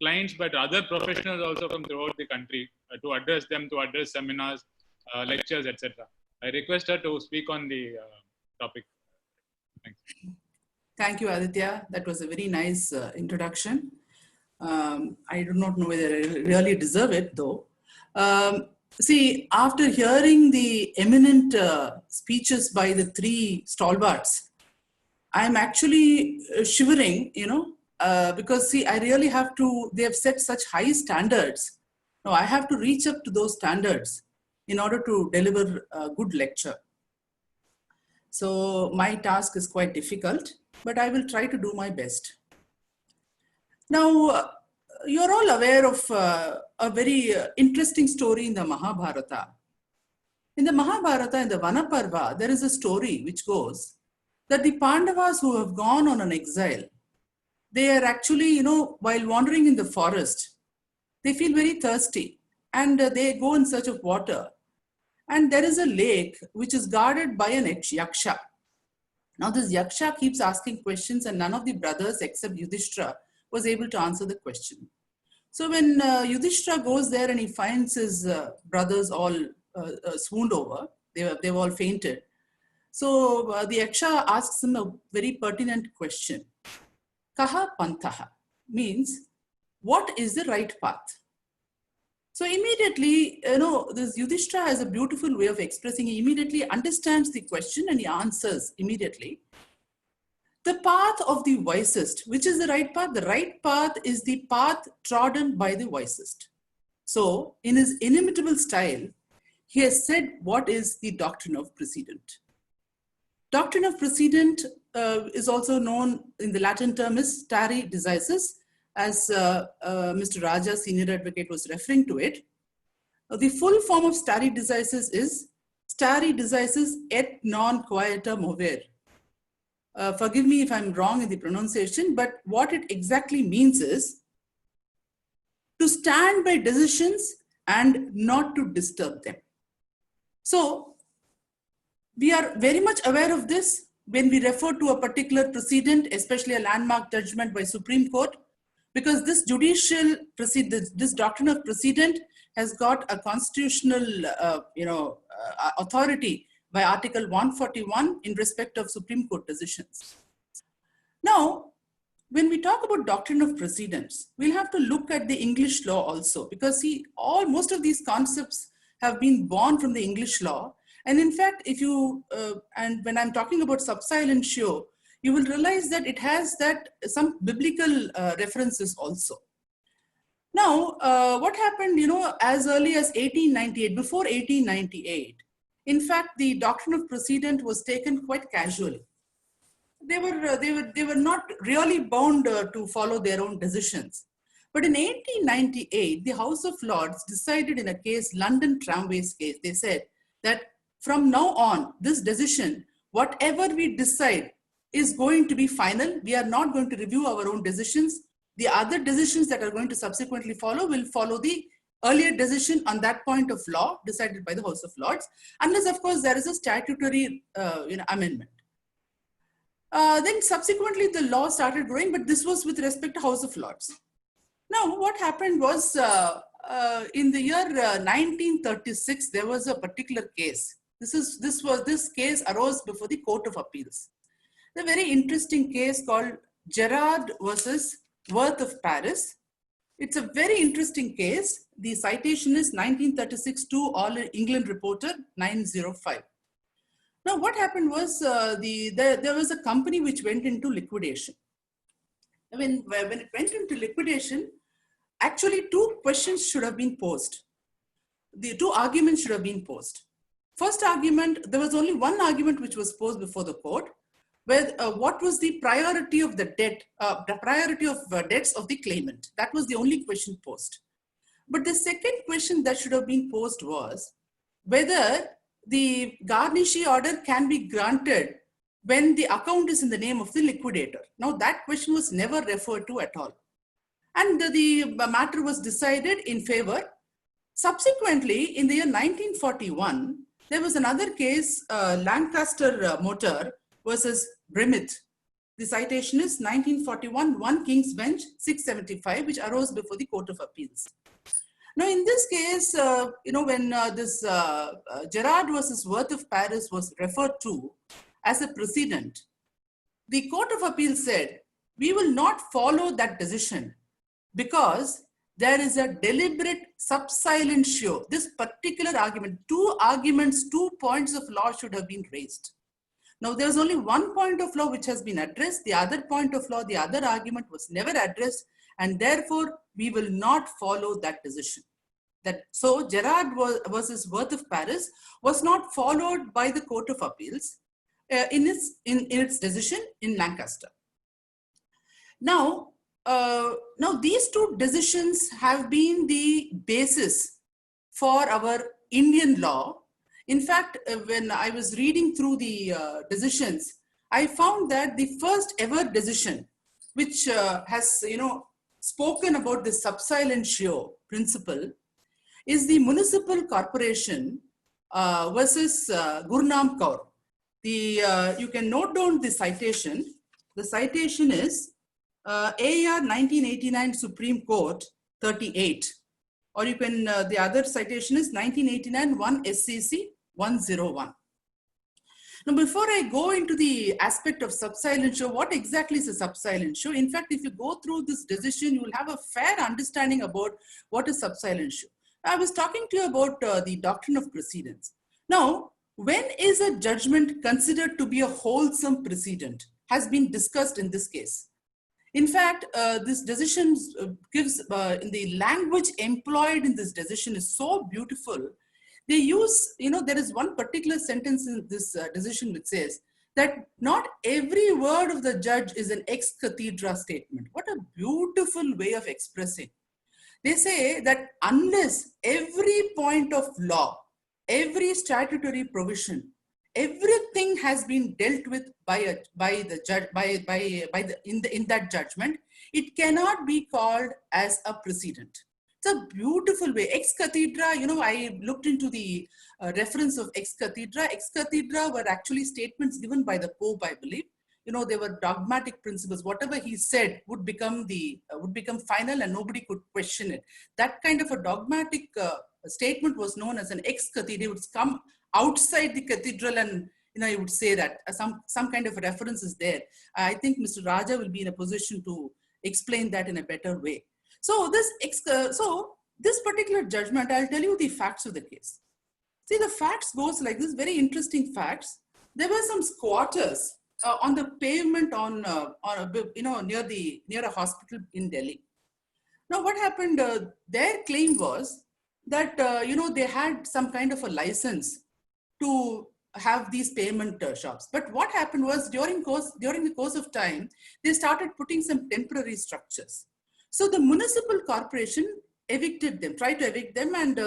clients but other professionals also from throughout the country to address them, to address seminars, lectures, etc. I request her to speak on the topic. Thanks. Thank you, Aditya. That was a very nice introduction. I do not know whether I really deserve it, though. See, after hearing the eminent speeches by the three stalwarts, I'm actually shivering, because see, I really have to, they have set such high standards. Now I have to reach up to those standards in order to deliver a good lecture. So my task is quite difficult, but I will try to do my best. Now, you're all aware of a very interesting story in the Mahabharata. In the Mahabharata, in the Vanaparva, there is a story which goes that the Pandavas who have gone on an exile, they are actually, while wandering in the forest, they feel very thirsty and they go in search of water. And there is a lake which is guarded by an yaksha. Now this yaksha keeps asking questions, and none of the brothers except Yudhishthira was able to answer the question. So when Yudhishthira goes there and he finds his brothers all swooned over, they've all fainted. So the yaksha asks him a very pertinent question. Kaha pantaha means, what is the right path? So immediately, this Yudhishthira has a beautiful way of expressing. He immediately understands the question and he answers immediately. The path of the wisest. Which is the right path? The right path is the path trodden by the wisest. So in his inimitable style, he has said what is the doctrine of precedent. Doctrine of precedent is also known in the Latin term as stare decisis, as Mr. Raja, senior advocate, was referring to it. The full form of stare decisis is stare decisis et non quieta mover. Forgive me if I'm wrong in the pronunciation, but what it exactly means is to stand by decisions and not to disturb them. So we are very much aware of this when we refer to a particular precedent, especially a landmark judgment by Supreme Court, because this judicial this doctrine of precedent has got a constitutional, authority by Article 141 in respect of Supreme Court decisions. Now, when we talk about doctrine of precedents, we'll have to look at the English law also, because see, most of these concepts have been born from the English law. And in fact, if you, and when I'm talking about subsilentio, you will realize that it has some biblical references also. Now, what happened, as early as 1898, before 1898, in fact, the doctrine of precedent was taken quite casually. They were not really bound to follow their own decisions. But in 1898, the House of Lords decided in a case, London Tramways case, they said that from now on, this decision, whatever we decide is going to be final. We are not going to review our own decisions. The other decisions that are going to subsequently follow will follow the earlier decision on that point of law decided by the House of Lords, unless of course there is a statutory amendment. Then subsequently the law started growing, but this was with respect to House of Lords. Now what happened was in the year 1936, there was a particular case. This case arose before the Court of Appeals. A very interesting case called Gerard versus Worth of Paris. It's a very interesting case. The citation is 1936 to All England Reporter 905. Now, what happened was there was a company which went into liquidation. When it went into liquidation, actually two questions should have been posed. The two arguments should have been posed. First argument, there was only one argument which was posed before the court, where what was the priority of the debt, debts of the claimant. That was the only question posed. But the second question that should have been posed was whether the garnishee order can be granted when the account is in the name of the liquidator. Now that question was never referred to at all. And the matter was decided in favor. Subsequently, in the year 1941, there was another case, Lancaster Motor versus Brimith. The citation is 1941, 1 King's Bench 675, which arose before the Court of Appeals. Now, in this case, when this Gerard versus Worth of Paris was referred to as a precedent, the Court of Appeals said, we will not follow that decision because there is a deliberate sub silentio. This particular argument, two arguments, 2 points of law should have been raised. Now, there was only one point of law which has been addressed. The other point of law, the other argument was never addressed, and therefore we will not follow that decision. So Gerard versus Worth of Paris was not followed by the Court of Appeals in its decision in Lancaster. Now these two decisions have been the basis for our Indian law. In fact, when I was reading through the decisions, I found that the first ever decision which has spoken about the sub silentio principle is the Municipal Corporation versus Gurnam Kaur. You can note down the citation. The citation is AR 1989 Supreme Court 38. Or you can, the other citation is 1989 1 SCC 101. Now, before I go into the aspect of sub silentio, what exactly is a sub silentio? In fact, if you go through this decision, you will have a fair understanding about what is sub silentio. I was talking to you about the doctrine of precedence. Now, when is a judgment considered to be a wholesome precedent has been discussed in this case. In fact, this decision gives, in the language employed in this decision is so beautiful. They use, there is one particular sentence in this decision which says that not every word of the judge is an ex cathedra statement. What a beautiful way of expressing. They say that unless every point of law, every statutory provision, everything has been dealt with by the judge in that judgment, it cannot be called as a precedent. It's a beautiful way. Ex cathedra, I looked into the reference of ex cathedra. Ex cathedra were actually statements given by the Pope, I believe. They were dogmatic principles. Whatever he said would become final, and nobody could question it. That kind of a dogmatic statement was known as an ex cathedra. It would come outside the cathedral, and you would say that some kind of reference is there. I think Mr. Raja will be in a position to explain that in a better way. So this particular judgment, I'll tell you the facts of the case. See, the facts goes like this. Very interesting facts. There were some squatters on the pavement near a hospital in Delhi. Now, what happened? Their claim was that they had some kind of a license to have these payment shops. But what happened was during the course of time, they started putting some temporary structures. So the municipal corporation evicted them, tried to evict them, and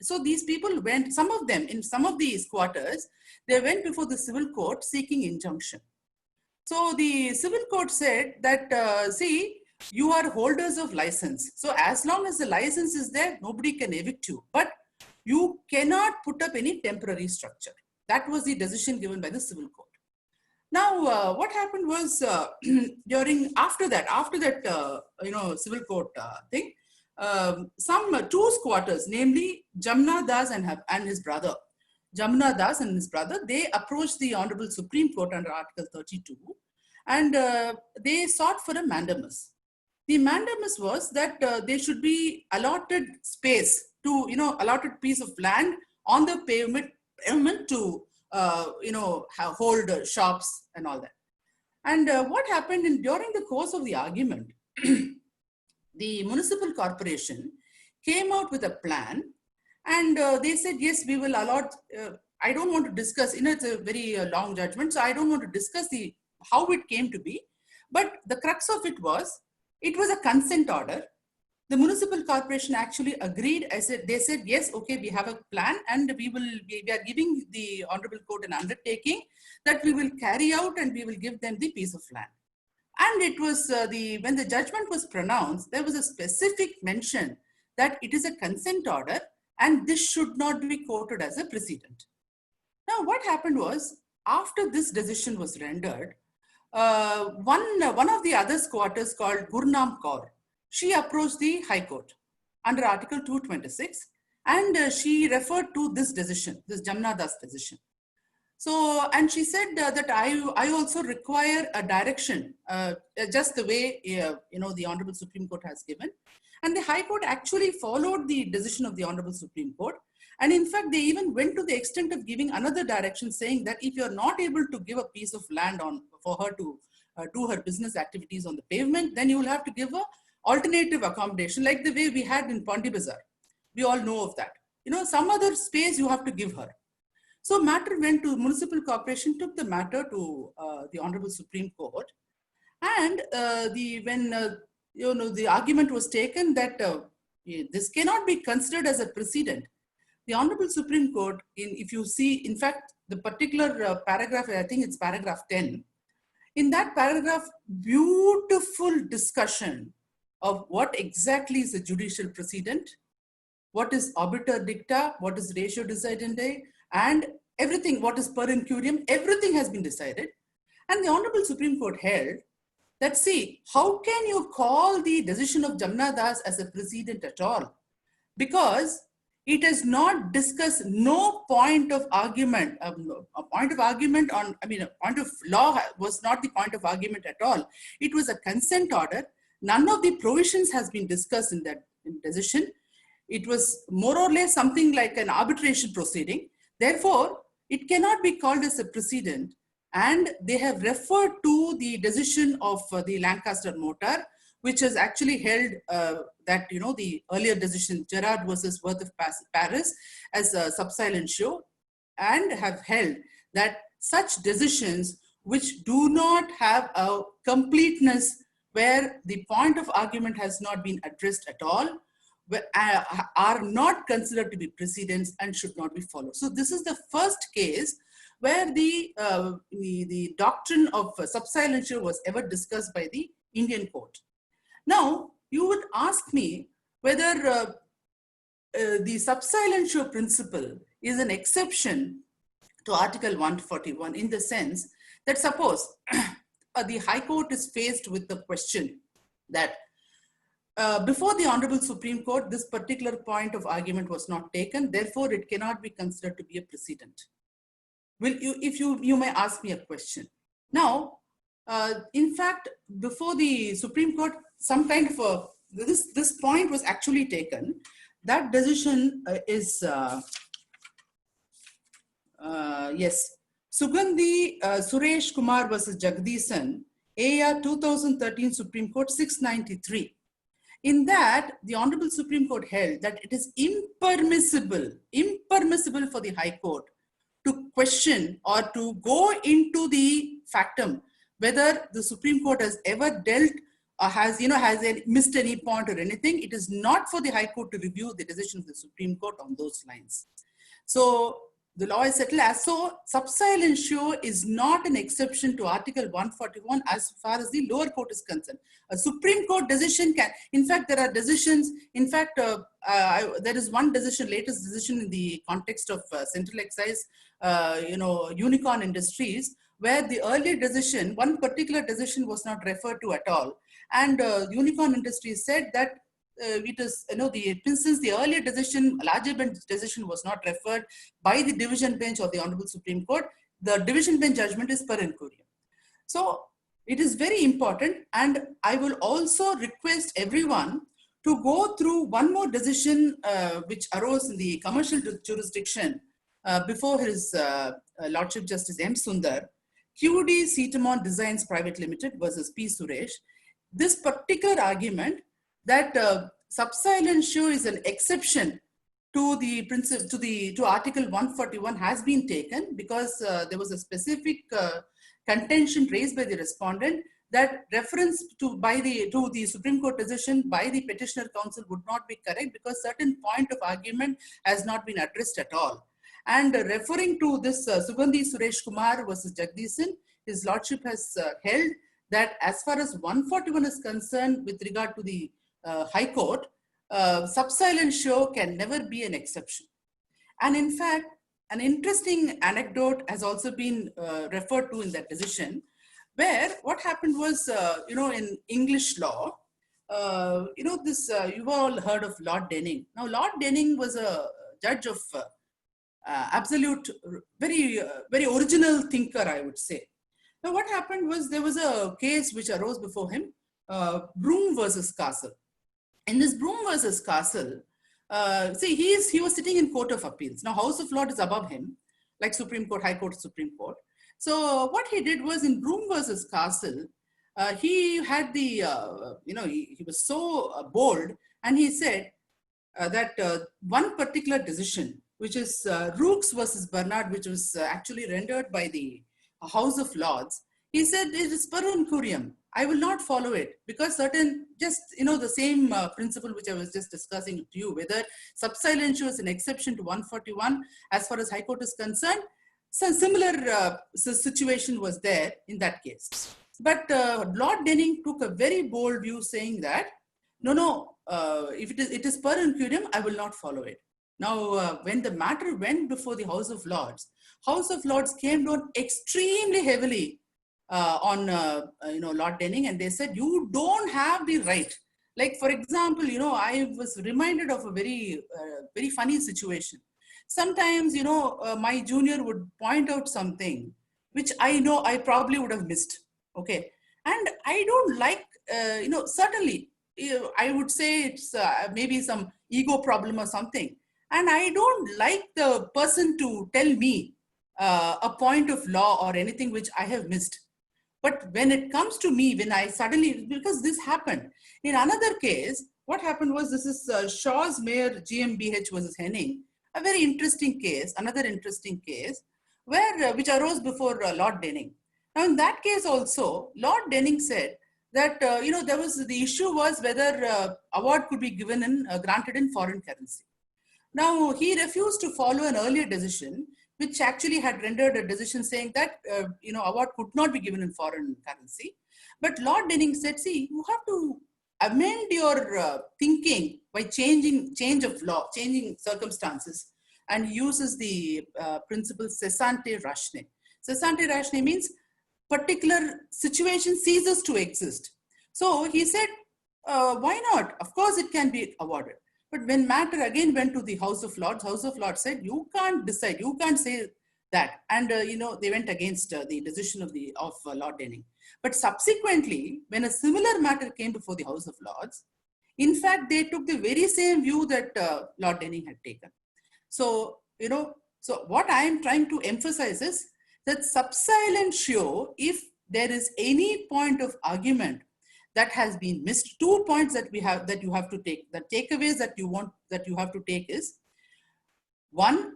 so these people went. Some of them, in some of these quarters, they went before the civil court seeking injunction. So the civil court said that, see, you are holders of license. So as long as the license is there, nobody can evict you. But you cannot put up any temporary structure. That was the decision given by the civil court. Now, what happened was after that, civil court thing, some two squatters, namely Jamna Das and his brother, they approached the Honorable Supreme Court under Article 32, and they sought for a mandamus. The mandamus was that there should be allotted space to, allotted piece of land on the pavement to, hold shops and all that. And what happened during the course of the argument, the municipal corporation came out with a plan, and they said, yes, we will allot. I don't want to discuss, it's a very long judgment, so I don't want to discuss how it came to be. But the crux of it was a consent order. The municipal corporation actually agreed. They said, yes, okay, we have a plan, and we are giving the Honorable Court an undertaking that we will carry out, and we will give them the piece of land. And it was when the judgment was pronounced, there was a specific mention that it is a consent order and this should not be quoted as a precedent. Now, what happened was, after this decision was rendered, one of the other squatters called Gurnam Kaur, she approached the High Court under Article 226, and she referred to this decision, this Jamna Das decision. So, and she said that I also require a direction, just the way, the Honorable Supreme Court has given. And the High Court actually followed the decision of the Honorable Supreme Court. And in fact, they even went to the extent of giving another direction, saying that if you're not able to give a piece of land for her to do her business activities on the pavement, then you will have to give a alternative accommodation, like the way we had in Pondi Bazaar. We all know of that. Some other space you have to give her. So matter went to municipal corporation, took the matter to the Honorable Supreme Court, and the argument was taken that this cannot be considered as a precedent. The Honorable Supreme Court, if you see, in fact, the particular paragraph, I think it's paragraph 10. In that paragraph, beautiful discussion of what exactly is a judicial precedent, what is obiter dicta, what is ratio decidendi, and everything, what is per incurium, everything has been decided. And the Honorable Supreme Court held that, see, how can you call the decision of Jamna Das as a precedent at all? Because it has not discussed no point of argument. A point of law was not the point of argument at all. It was a consent order. None of the provisions has been discussed in that decision. It was more or less something like an arbitration proceeding. Therefore, it cannot be called as a precedent. And they have referred to the decision of the Lancaster Motor, which has actually held that, the earlier decision, Gerard versus Worth of Paris, as a sub-silent show, and have held that such decisions which do not have a completeness, where the point of argument has not been addressed at all, are not considered to be precedents and should not be followed. So this is the first case where the doctrine of sub-silentia was ever discussed by the Indian court. Now, you would ask me whether the sub-silentia principle is an exception to Article 141, in the sense that, suppose the High Court is faced with the question that before the Honorable Supreme Court, this particular point of argument was not taken, therefore it cannot be considered to be a precedent. You may ask me a question. Now, in fact, before the Supreme Court, some kind of this point was actually taken. That decision is, yes, Sugandhi Suresh Kumar versus Jagdishan, AR 2013 Supreme Court 693. In that, the Honorable Supreme Court held that it is impermissible for the High Court to question or to go into the factum whether the Supreme Court has ever dealt or has missed any point or anything. It is not for the High Court to review the decision of the Supreme Court on those lines. So the law is settled as so. Subsilentio is not an exception to Article 141 as far as the lower court is concerned. A Supreme Court decision can, in fact, there are decisions. In fact, there is one decision, latest decision in the context of Central Excise, Unicorn Industries, where the earlier decision, one particular decision was not referred to at all, and Unicorn Industries said that. It is, since the earlier decision, larger bench decision was not referred by the division bench of the Honorable Supreme Court, the division bench judgment is per incuriam. So it is very important, and I will also request everyone to go through one more decision which arose in the commercial jurisdiction before his Lordship Justice M. Sundar, QD Cetamon Designs Private Limited versus P. Suresh. This particular argument that subsilentio is an exception to the principle to Article 141 has been taken because there was a specific contention raised by the respondent that reference to the Supreme Court decision by the petitioner counsel would not be correct because certain point of argument has not been addressed at all. And referring to this Sugandhi Suresh Kumar versus Jagdishan, his lordship has held that as far as 141 is concerned with regard to the High Court, subsilentio can never be an exception. And in fact, an interesting anecdote has also been referred to in that decision, where what happened was, in English law, you've all heard of Lord Denning. Now, Lord Denning was a judge of absolute, very original thinker, I would say. Now, what happened was there was a case which arose before him, Broom versus Castle. In this Broom versus Castle, he was sitting in Court of Appeals. Now, House of Lords is above him, like Supreme Court, High Court, Supreme Court. So what he did was in Broom versus Castle, he had the, he was so bold, and he said that one particular decision, which is Rooks versus Bernard, which was actually rendered by the House of Lords, he said it is per incuriam. I will not follow it because certain, the same principle which I was just discussing to you, whether subsilentio is an exception to 141 as far as High Court is concerned. So similar situation was there in that case. But Lord Denning took a very bold view saying that, if it is per incuriam, I will not follow it. Now, when the matter went before the House of Lords came down extremely heavily on Lord Denning, and they said, you don't have the right. Like, for example, I was reminded of a very funny situation. Sometimes, my junior would point out something which I know I probably would have missed. Okay. And I don't like, certainly, I would say it's maybe some ego problem or something. And I don't like the person to tell me a point of law or anything which I have missed. But when it comes to me, when I suddenly, because this happened. In another case, what happened was, this is Shaw's Mayor GmbH versus Henning, a very interesting case, another interesting case, where which arose before Lord Denning. Now, in that case also, Lord Denning said that, there was, the issue was whether award could be given in, granted in foreign currency. Now, he refused to follow an earlier decision, which actually had rendered a decision saying that, award could not be given in foreign currency. But Lord Denning said, see, you have to amend your thinking by change of law, changing circumstances, and uses the principle cessante ratione. Cessante ratione means particular situation ceases to exist. So he said, why not? Of course, it can be awarded. But when matter again went to the House of Lords said, you can't decide, you can't say that. And, they went against the decision of Lord Denning. But subsequently, when a similar matter came before the House of Lords, in fact, they took the very same view that Lord Denning had taken. So, so what I am trying to emphasize is that subsilentio, if there is any point of argument that has been missed, 2 points that you have to take. The takeaways that you have to take is, one,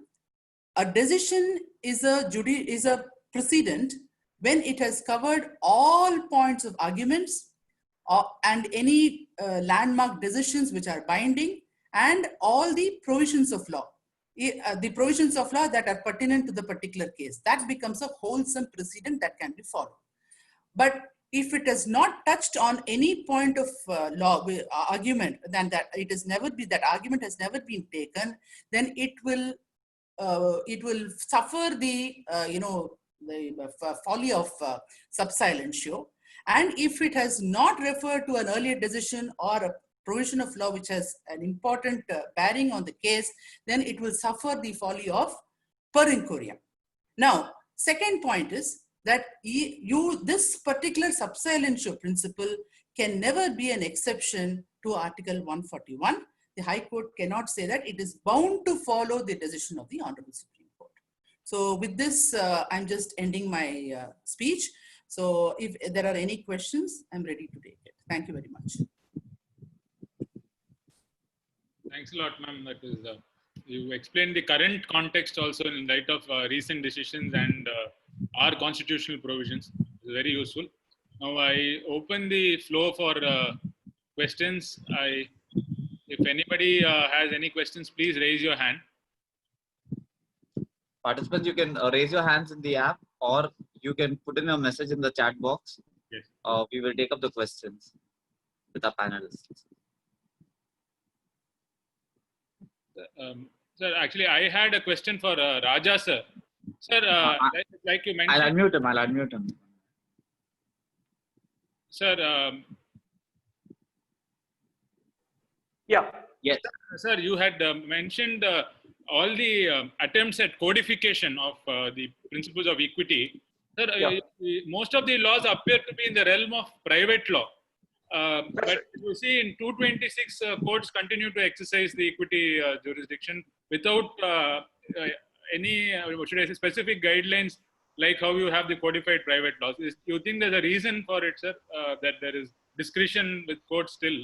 a decision is a precedent when it has covered all points of arguments and any landmark decisions which are binding and all the provisions of law. the provisions of law that are pertinent to the particular case. That becomes a wholesome precedent that can be followed. But if it has not touched on any point of law argument, then that that argument has never been taken, then it will suffer the folly of sub silentio. And if it has not referred to an earlier decision or a provision of law which has an important bearing on the case, then it will suffer the folly of per incuria. Now, second point is that this particular sub silentio principle can never be an exception to Article 141. The High Court cannot say that. It is bound to follow the decision of the Honorable Supreme Court. So with this, I'm just ending my speech. So if there are any questions, I'm ready to take it. Thank you very much. Thanks a lot, ma'am. That is, you explained the current context also in light of recent decisions and our constitutional provisions. It's very useful. Now I open the floor for questions. If anybody has any questions, please raise your hand. Participants, you can raise your hands in the app, or you can put in a message in the chat box. Yes. We will take up the questions with our panelists. Sir, actually, I had a question for Raja, sir. Sir, like you mentioned. I'll unmute him. Sir, Yeah. Yes. Sir, you had mentioned all the attempts at codification of the principles of equity. Sir, most of the laws appear to be in the realm of private law. But you see, in 226, courts continue to exercise the equity jurisdiction without any, what should I say, specific guidelines like how you have the codified private laws. Do you think there's a reason for it, sir, that there is discretion with courts still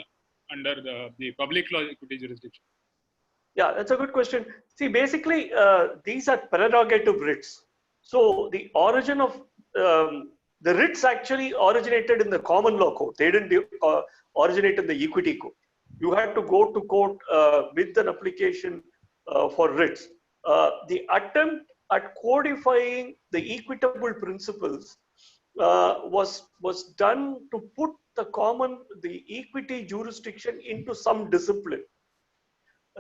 under the public law equity jurisdiction? Yeah, that's a good question. See, basically, these are prerogative writs. So the origin of the writs actually originated in the common law code. They didn't originate in the equity code. You had to go to court with an application for writs. The attempt at codifying the equitable principles was done to put the equity jurisdiction into some discipline,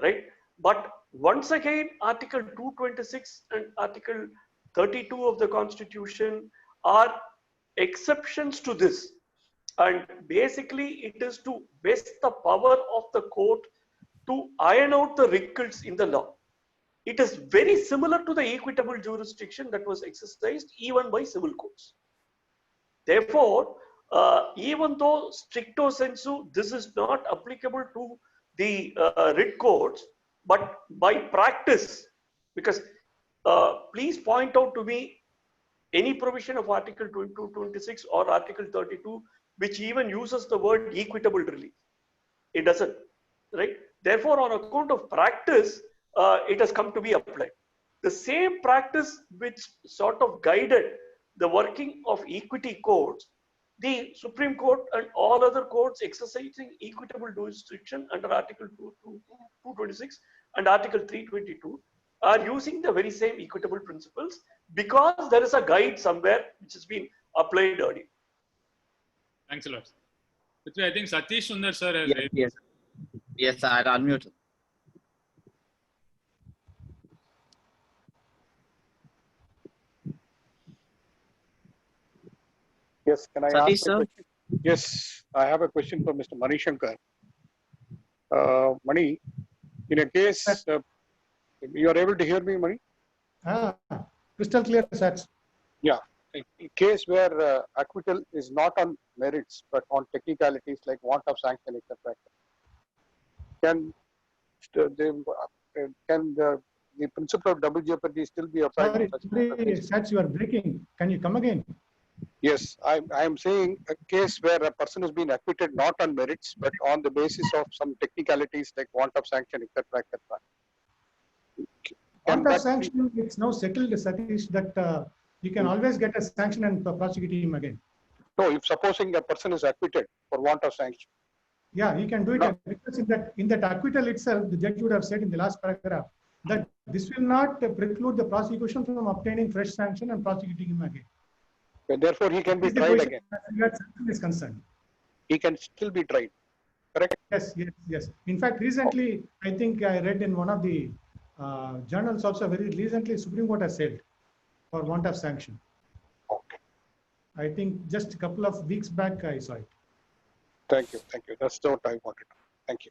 right? But once again, Article 226 and Article 32 of the Constitution are exceptions to this. And basically, it is to vest the power of the court to iron out the wrinkles in the law. It is very similar to the equitable jurisdiction that was exercised even by civil courts. Therefore, even though stricto sensu, this is not applicable to the writ courts, but by practice, because please point out to me any provision of Article 226 or Article 32 which even uses the word equitable relief. It doesn't, right? Therefore, on account of practice, it has come to be applied. The same practice which sort of guided the working of equity courts, the Supreme Court and all other courts exercising equitable jurisdiction under Article 226 and Article 322 are using the very same equitable principles because there is a guide somewhere which has been applied earlier. Thanks a lot. I think Satish Sundar sir has Yes, I'll unmute him. Yes, can I Satish, ask a question? Yes, I have a question for Mr. Mani Shankar. Mani, in a case, you are able to hear me, Mani? Crystal clear, Sats. Yeah, a case where acquittal is not on merits but on technicalities like want of sanction, etc. Can the principle of double jeopardy still be applied? Sorry, Sats, you are breaking. Can you come again? Yes, I am saying a case where a person has been acquitted not on merits but on the basis of some technicalities like want of sanction, etc. Want of sanction, it's now settled, Satish, that you can always get a sanction and prosecute him again. No, if supposing a person is acquitted for want of sanction. Yeah, he can do it because in that acquittal itself, the judge would have said in the last paragraph that this will not preclude the prosecution from obtaining fresh sanction and prosecuting him again. But therefore, he can be This is the tried position again. as regards sanction is concerned. He can still be tried. Correct? Yes, yes, yes. In fact, recently, I think I read in one of the journals also, very recently, Supreme Court has said for want of sanction. Okay. I think just a couple of weeks back, I saw it. Thank you. Thank you. That's what I wanted. Thank you.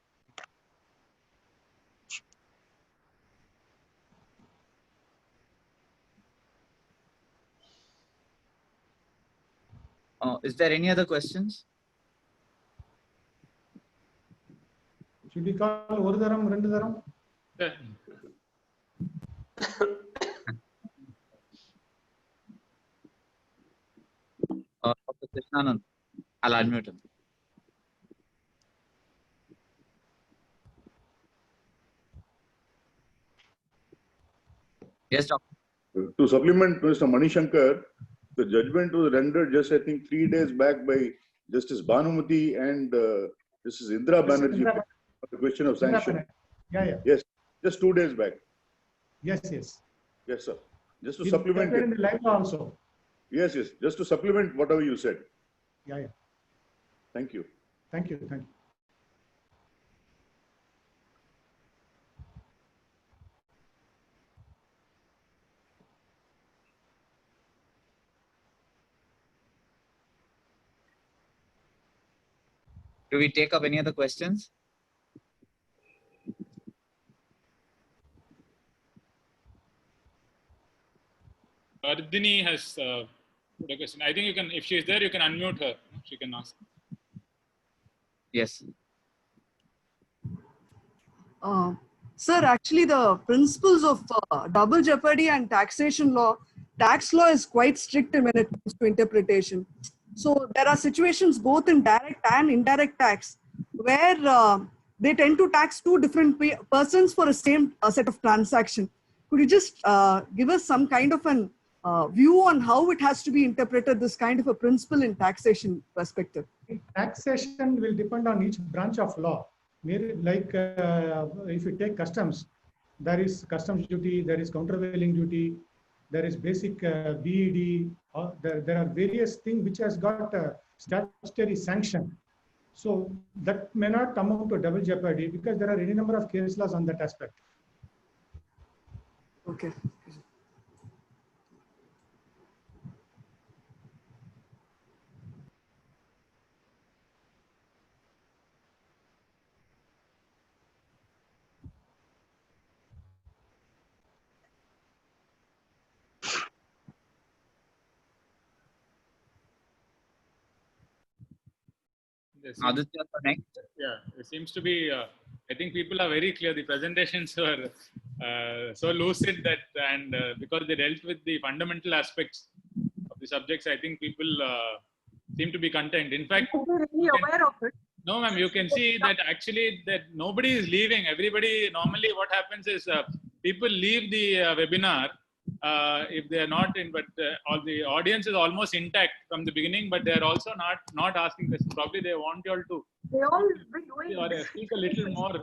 Is there any other questions? Should we call Oru Dharam, Rendu Dharam? Yeah. Dr. Krishnanand, I'll unmute him. Yes, doctor. To supplement Mr. Manishankar, the judgment was rendered just, I think, 3 days back by Justice Bhanumati and Justice Indira Banerjee on the question of sanction. Yeah, yeah. Yes, just 2 days back. Yes, yes. Yes, sir. Just to It's supplement in it. the live also. Yes, yes. Just to supplement whatever you said. Yeah, yeah. Thank you. Thank you. Thank you. Do we take up any other questions? Ardhini has put a question. I think you can, if she is there, you can unmute her. She can ask. Yes. Sir, actually, the principles of double jeopardy and taxation law, tax law is quite strict when it comes to interpretation. So there are situations both in direct and indirect tax where they tend to tax two different persons for a same set of transaction. Could you just give us some kind of an view on how it has to be interpreted, this kind of a principle in taxation perspective? Taxation will depend on each branch of law. Like if you take customs, there is customs duty, there is countervailing duty, there is basic BED, there are various things which has got statutory sanction. So that may not amount to double jeopardy because there are any number of case laws on that aspect. Okay. Aditya, next. Yeah, it seems to be. I think people are very clear. The presentations were so lucid that, and because they dealt with the fundamental aspects of the subjects, I think people seem to be content. In fact, really aware of it. no, ma'am, you can see that actually that nobody is leaving. Everybody, normally what happens is people leave the webinar if they are not in, but all the audience is almost intact from the beginning, but they are also not asking questions. Probably they want you all to They all be doing or this. speak a little more.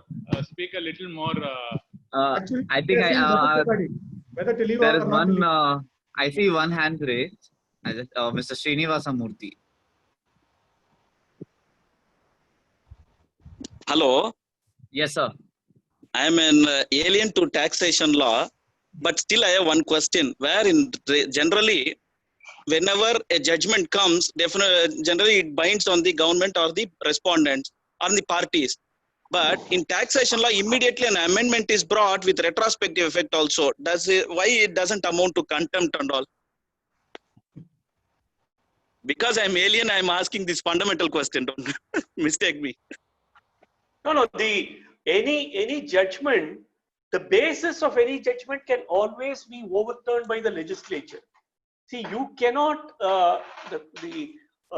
Actually, I think whether to leave there or is not to leave. one. I see one hand raised. Mr. Srinivasa Murthy. Hello, Yes, sir. I am an alien to taxation law, but still I have one question. Wherein generally, whenever a judgment comes, generally it binds on the government or the respondents or the parties. But in taxation law, immediately an amendment is brought with retrospective effect also. Why it doesn't amount to contempt and all? Because I'm alien, I'm asking this fundamental question. Don't mistake me. No. Any judgment, the basis of any judgment can always be overturned by the legislature. See, you cannot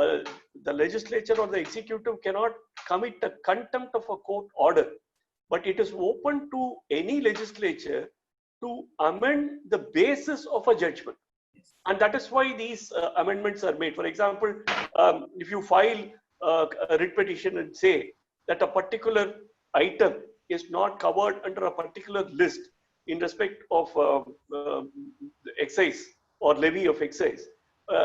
the legislature or the executive cannot commit a contempt of a court order, but it is open to any legislature to amend the basis of a judgment. And that is why these amendments are made. For example, if you file a writ petition and say that a particular item is not covered under a particular list, in respect of excise or levy of excise,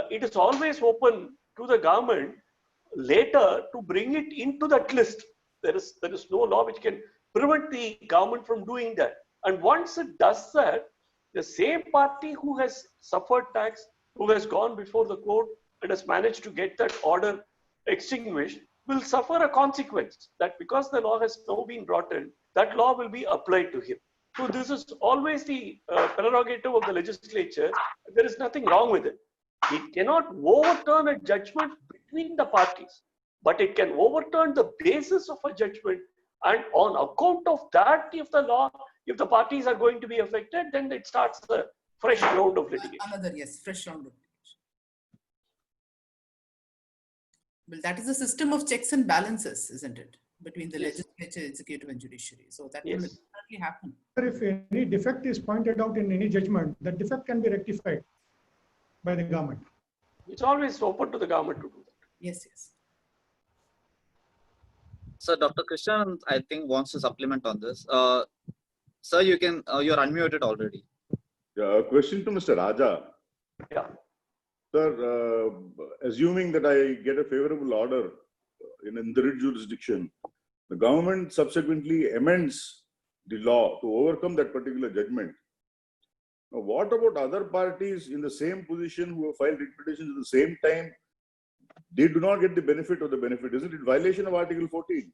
it is always open to the government later to bring it into that list. There is no law which can prevent the government from doing that. And once it does that, the same party who has suffered tax, who has gone before the court and has managed to get that order extinguished, will suffer a consequence that because the law has now been brought in, that law will be applied to him. So this is always the prerogative of the legislature. There is nothing wrong with it. It cannot overturn a judgment between the parties, but it can overturn the basis of a judgment. And on account of that, if the parties are going to be affected, then it starts a fresh round of litigation. Fresh round of litigation. Well, that is a system of checks and balances, isn't it? Between the legislature, executive, and judiciary. So that will certainly happen. If any defect is pointed out in any judgment, that defect can be rectified by the government. It's always open to the government to do that. Yes. So Dr. Krishnan, I think, wants to supplement on this. Sir, you can, you're unmuted already. Yeah, a question to Mr. Raja. Yeah. Sir, assuming that I get a favorable order in the jurisdiction, the government subsequently amends the law to overcome that particular judgment. Now, what about other parties in the same position who have filed writ petitions at the same time? They do not get the benefit of the benefit. Isn't it violation of Article 14?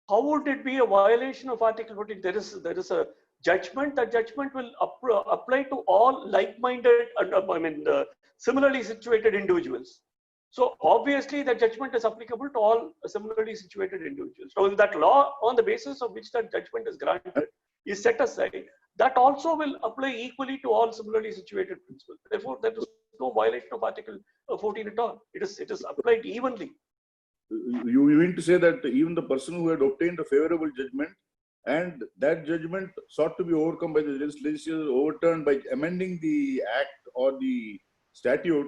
How would it be a violation of Article 14? There is a judgment. That judgment will apply to all like-minded, similarly situated individuals. So obviously, the judgment is applicable to all similarly situated individuals. So that law, on the basis of which that judgment is granted, is set aside. That also will apply equally to all similarly situated principals. Therefore, there is no violation of Article 14 at all. It is applied evenly. You mean to say that even the person who had obtained a favorable judgment and that judgment sought to be overcome by the legislature, overturned by amending the act or the statute,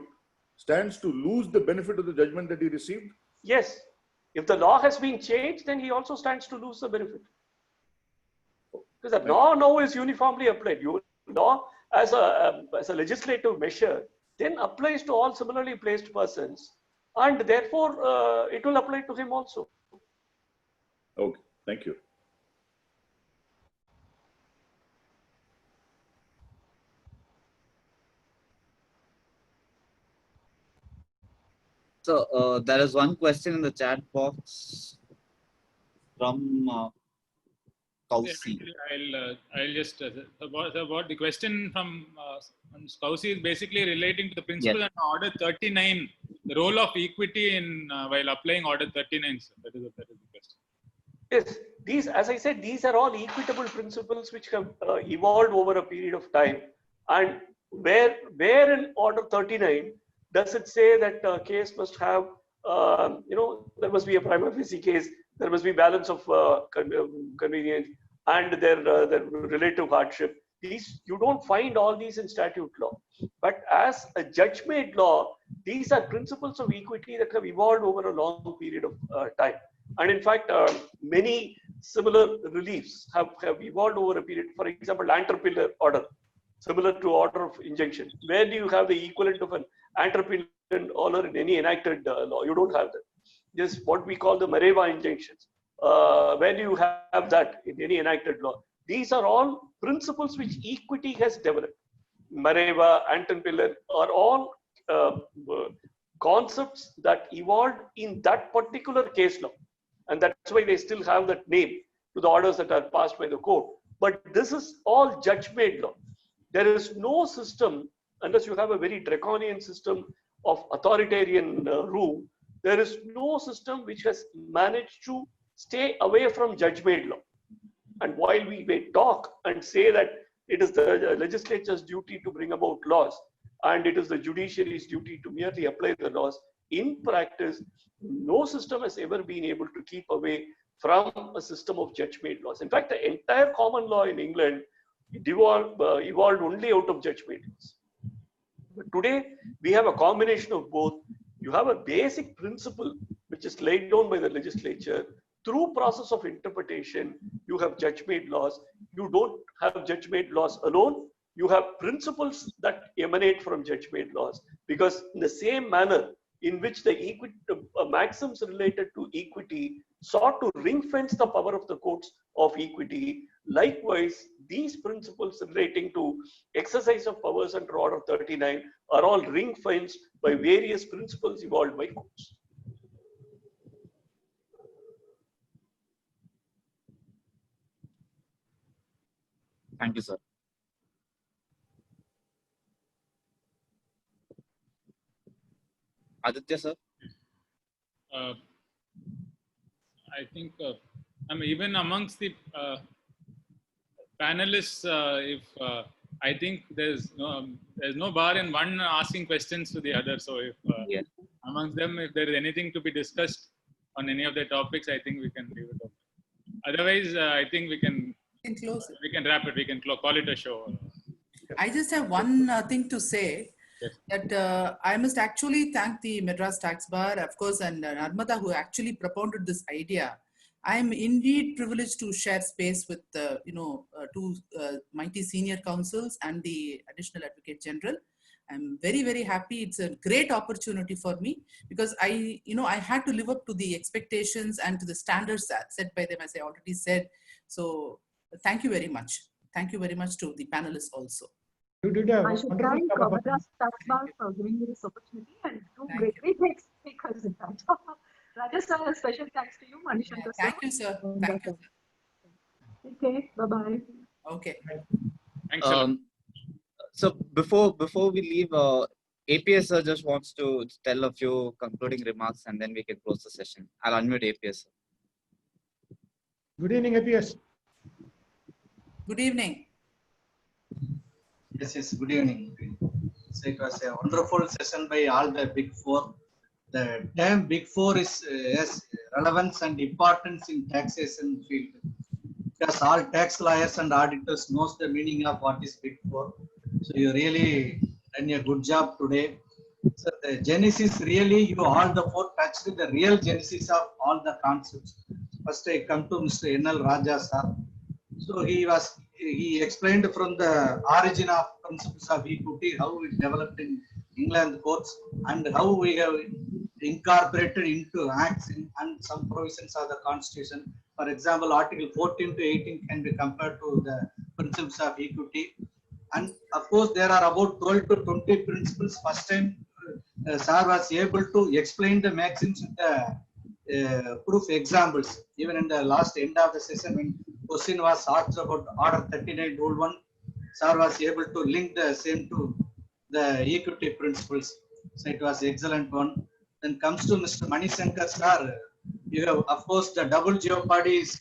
stands to lose the benefit of the judgment that he received? Yes. If the law has been changed, then he also stands to lose the benefit. Because the law now is uniformly applied. Law as a legislative measure then applies to all similarly placed persons, and therefore it will apply to him also. Okay, thank you. So there is one question in the chat box from Kausi. I'll just about the question from Kausi is basically relating to the principle and Order 39, the role of equity in while applying Order 39. Sir. That is the question. Yes, these, as I said, these are all equitable principles which have evolved over a period of time. And where in Order 39 does it say that a case must have, there must be a prima facie case, there must be balance of convenience and their relative hardship. These, you don't find all these in statute law. But as a judge-made law, these are principles of equity that have evolved over a long period of time. And in fact, many similar reliefs have evolved over a period. For example, Anterpiller order, similar to order of injunction. Where do you have the equivalent of an Anterpiller order in any enacted law? You don't have that. This is what we call the Mareva injunctions. Where do you have that in any enacted law? These are all principles which equity has developed. Mareva, Anterpiller are all concepts that evolved in that particular case law. And that's why they still have that name to the orders that are passed by the court. But this is all judge-made law. There is no system, unless you have a very draconian system of authoritarian rule, there is no system which has managed to stay away from judge-made law. And while we may talk and say that it is the legislature's duty to bring about laws, and it is the judiciary's duty to merely apply the laws, in practice, no system has ever been able to keep away from a system of judge-made laws. In fact, the entire common law in England evolved only out of judge-made laws. But today, we have a combination of both. You have a basic principle which is laid down by the legislature, through process of interpretation, you have judge-made laws. You don't have judge-made laws alone. You have principles that emanate from judge-made laws. Because in the same manner in which the maxims related to equity sought to ring-fence the power of the courts of equity, likewise, these principles relating to exercise of powers under Order 39 are all ring-fenced by various principles evolved by courts. Thank you, sir. Aditya, sir? I think even amongst the panelists, I think there's no bar in one asking questions to the other. So if amongst them, if there is anything to be discussed on any of the topics, I think we can leave it open. Otherwise, I think we can close it. We can wrap it. We can call it a show. I just have one thing to say. Yes. That I must actually thank the Madras Tax Bar, of course, and Narmada, who actually propounded this idea. I am indeed privileged to share space with two mighty senior counsels and the Additional Advocate General. I'm very, very happy. It's a great opportunity for me because I had to live up to the expectations and to the standards set by them, as I already said. So thank you very much. Thank you very much to the panelists also. You did a I should wonderful thank job. Madras Tax Bar for giving me this opportunity and two great speakers in fact. Rajesh sir, a special thanks to you, Manishankar sir. Thank you, sir. Thank you. Okay, bye-bye. Okay. Thanks a lot. So before we leave, APS sir just wants to tell a few concluding remarks and then we can close the session. I'll unmute APS sir. Good evening, APS. Good evening. Yes, good evening. So it was a wonderful session by all the Big Four. The term Big Four has relevance and importance in taxation field because all tax lawyers and auditors knows the meaning of what is Big Four. So you really done a good job today. So the genesis really, you all the four touched the real genesis of all the concepts. First I come to Mr. N.L. Raja sir. So he explained from the origin of principles of equity, how it developed in England courts and how we have incorporated into acts and some provisions of the constitution. For example, Article 14 to 18 can be compared to the principles of equity. And of course, there are about 12 to 20 principles. First time, sir was able to explain the maxims with the proof examples. Even in the last end of the session, when question was asked about Order 39 Rule 1, sir was able to link the same to the equity principles. So it was excellent one. Then comes to Mr. Manishankar sir. You have, of course, the double jeopardy is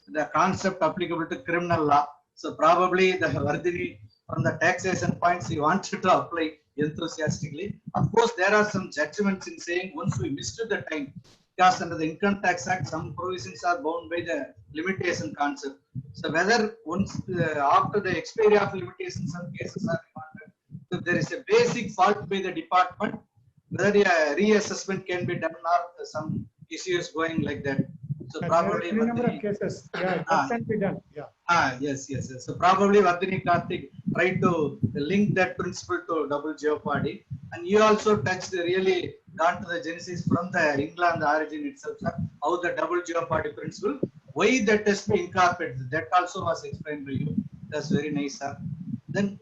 the concept applicable to criminal law. So probably the Vardhini from the taxation points he wanted to apply enthusiastically. Of course, there are some judgments in saying once we missed the time, because under the Income Tax Act, some provisions are bound by the limitation concept. So whether once after the expiry of limitation, some cases are demanded. So there is a basic fault by the department, whether a reassessment can be done or some issues going like that. So probably there are a number of cases. Yeah, that can be done. Yeah. Yes. So probably Vardhini Karthik tried to link that principle to double jeopardy, and you also touched really gone to the genesis from the England origin itself, sir, how the double jeopardy principle, why that has been incorporated. That also was explained by you. That's very nice, sir. Then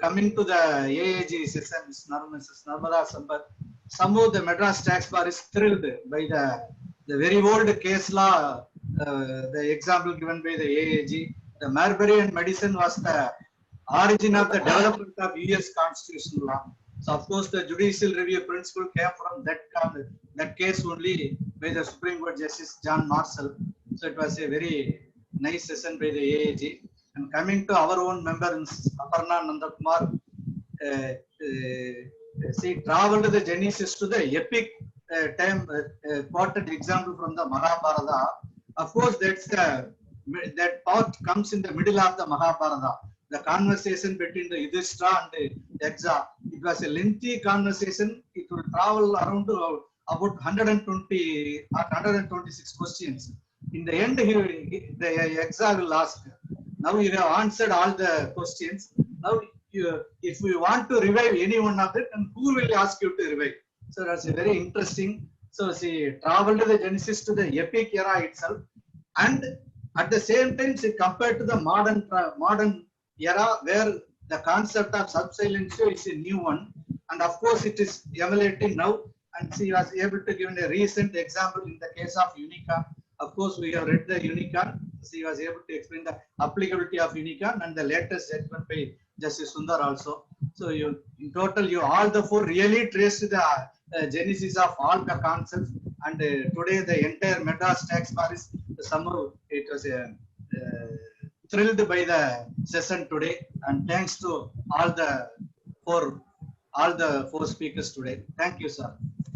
coming to the AAG session, Mrs. Narmada Sampat, somehow the Madras Tax Bar is thrilled by the very old case law, the example given by the AAG. The Marbury and Madison was the origin of the development of US constitutional law. So of course the judicial review principle came from that case only by the Supreme Court Justice John Marshall. So it was a very nice session by the AAG. And coming to our own member, Aparna Nandakumar, she traveled the genesis to the epic time quoted example from the Mahabharata. Of course, that part comes in the middle of the Mahabharata. The conversation between the Yudhishthira and the Yaksa. It was a lengthy conversation. It will travel around to about 120 or 126 questions. In the end, the exam will ask. Now you have answered all the questions. Now, if you want to revive any one of it, and who will ask you to revive? So that's a very interesting. So she traveled the Genesis to the epic era itself, and at the same time, she compared to the modern era where the concept of sub-silentio is a new one, and of course it is emulating now. And she was able to give a recent example in the case of Unicon. Of course, we have read the Unicon. She was able to explain the applicability of Unicon and the latest judgment by Justice Sundar also. So in total, you all the four really traced the genesis of all the concepts. And today, the entire Madras tax bar is somehow it was thrilled by the session today. And thanks to all the four speakers today. Thank you, sir.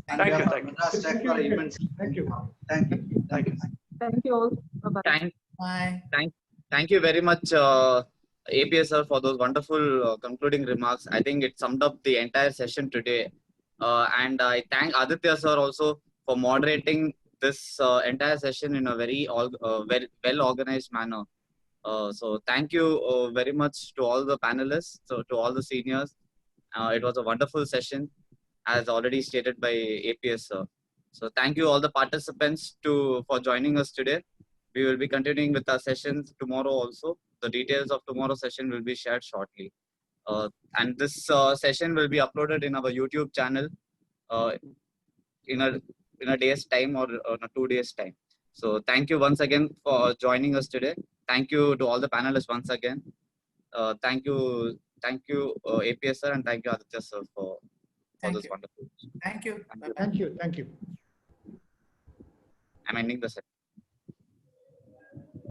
Thank you. Madras tax bar immensely. Thank you. Thank you. Thank you. Thank you all. Bye-bye. Thank you very much, APS sir, for those wonderful concluding remarks. I think it summed up the entire session today. And I thank Aditya sir also for moderating this entire session in a very well organized manner. So thank you very much to all the panelists, so to all the seniors. It was a wonderful session, as already stated by APS sir. So thank you all the participants for joining us today. We will be continuing with our sessions tomorrow also. The details of tomorrow's session will be shared shortly. And this session will be uploaded in our YouTube channel in a day's time or 2 days time. So thank you once again for joining us today. Thank you to all the panelists once again. Thank you, APS sir, and thank you Aditya sir for this wonderful. Thank you. Thank you. Thank you. I'm ending the session.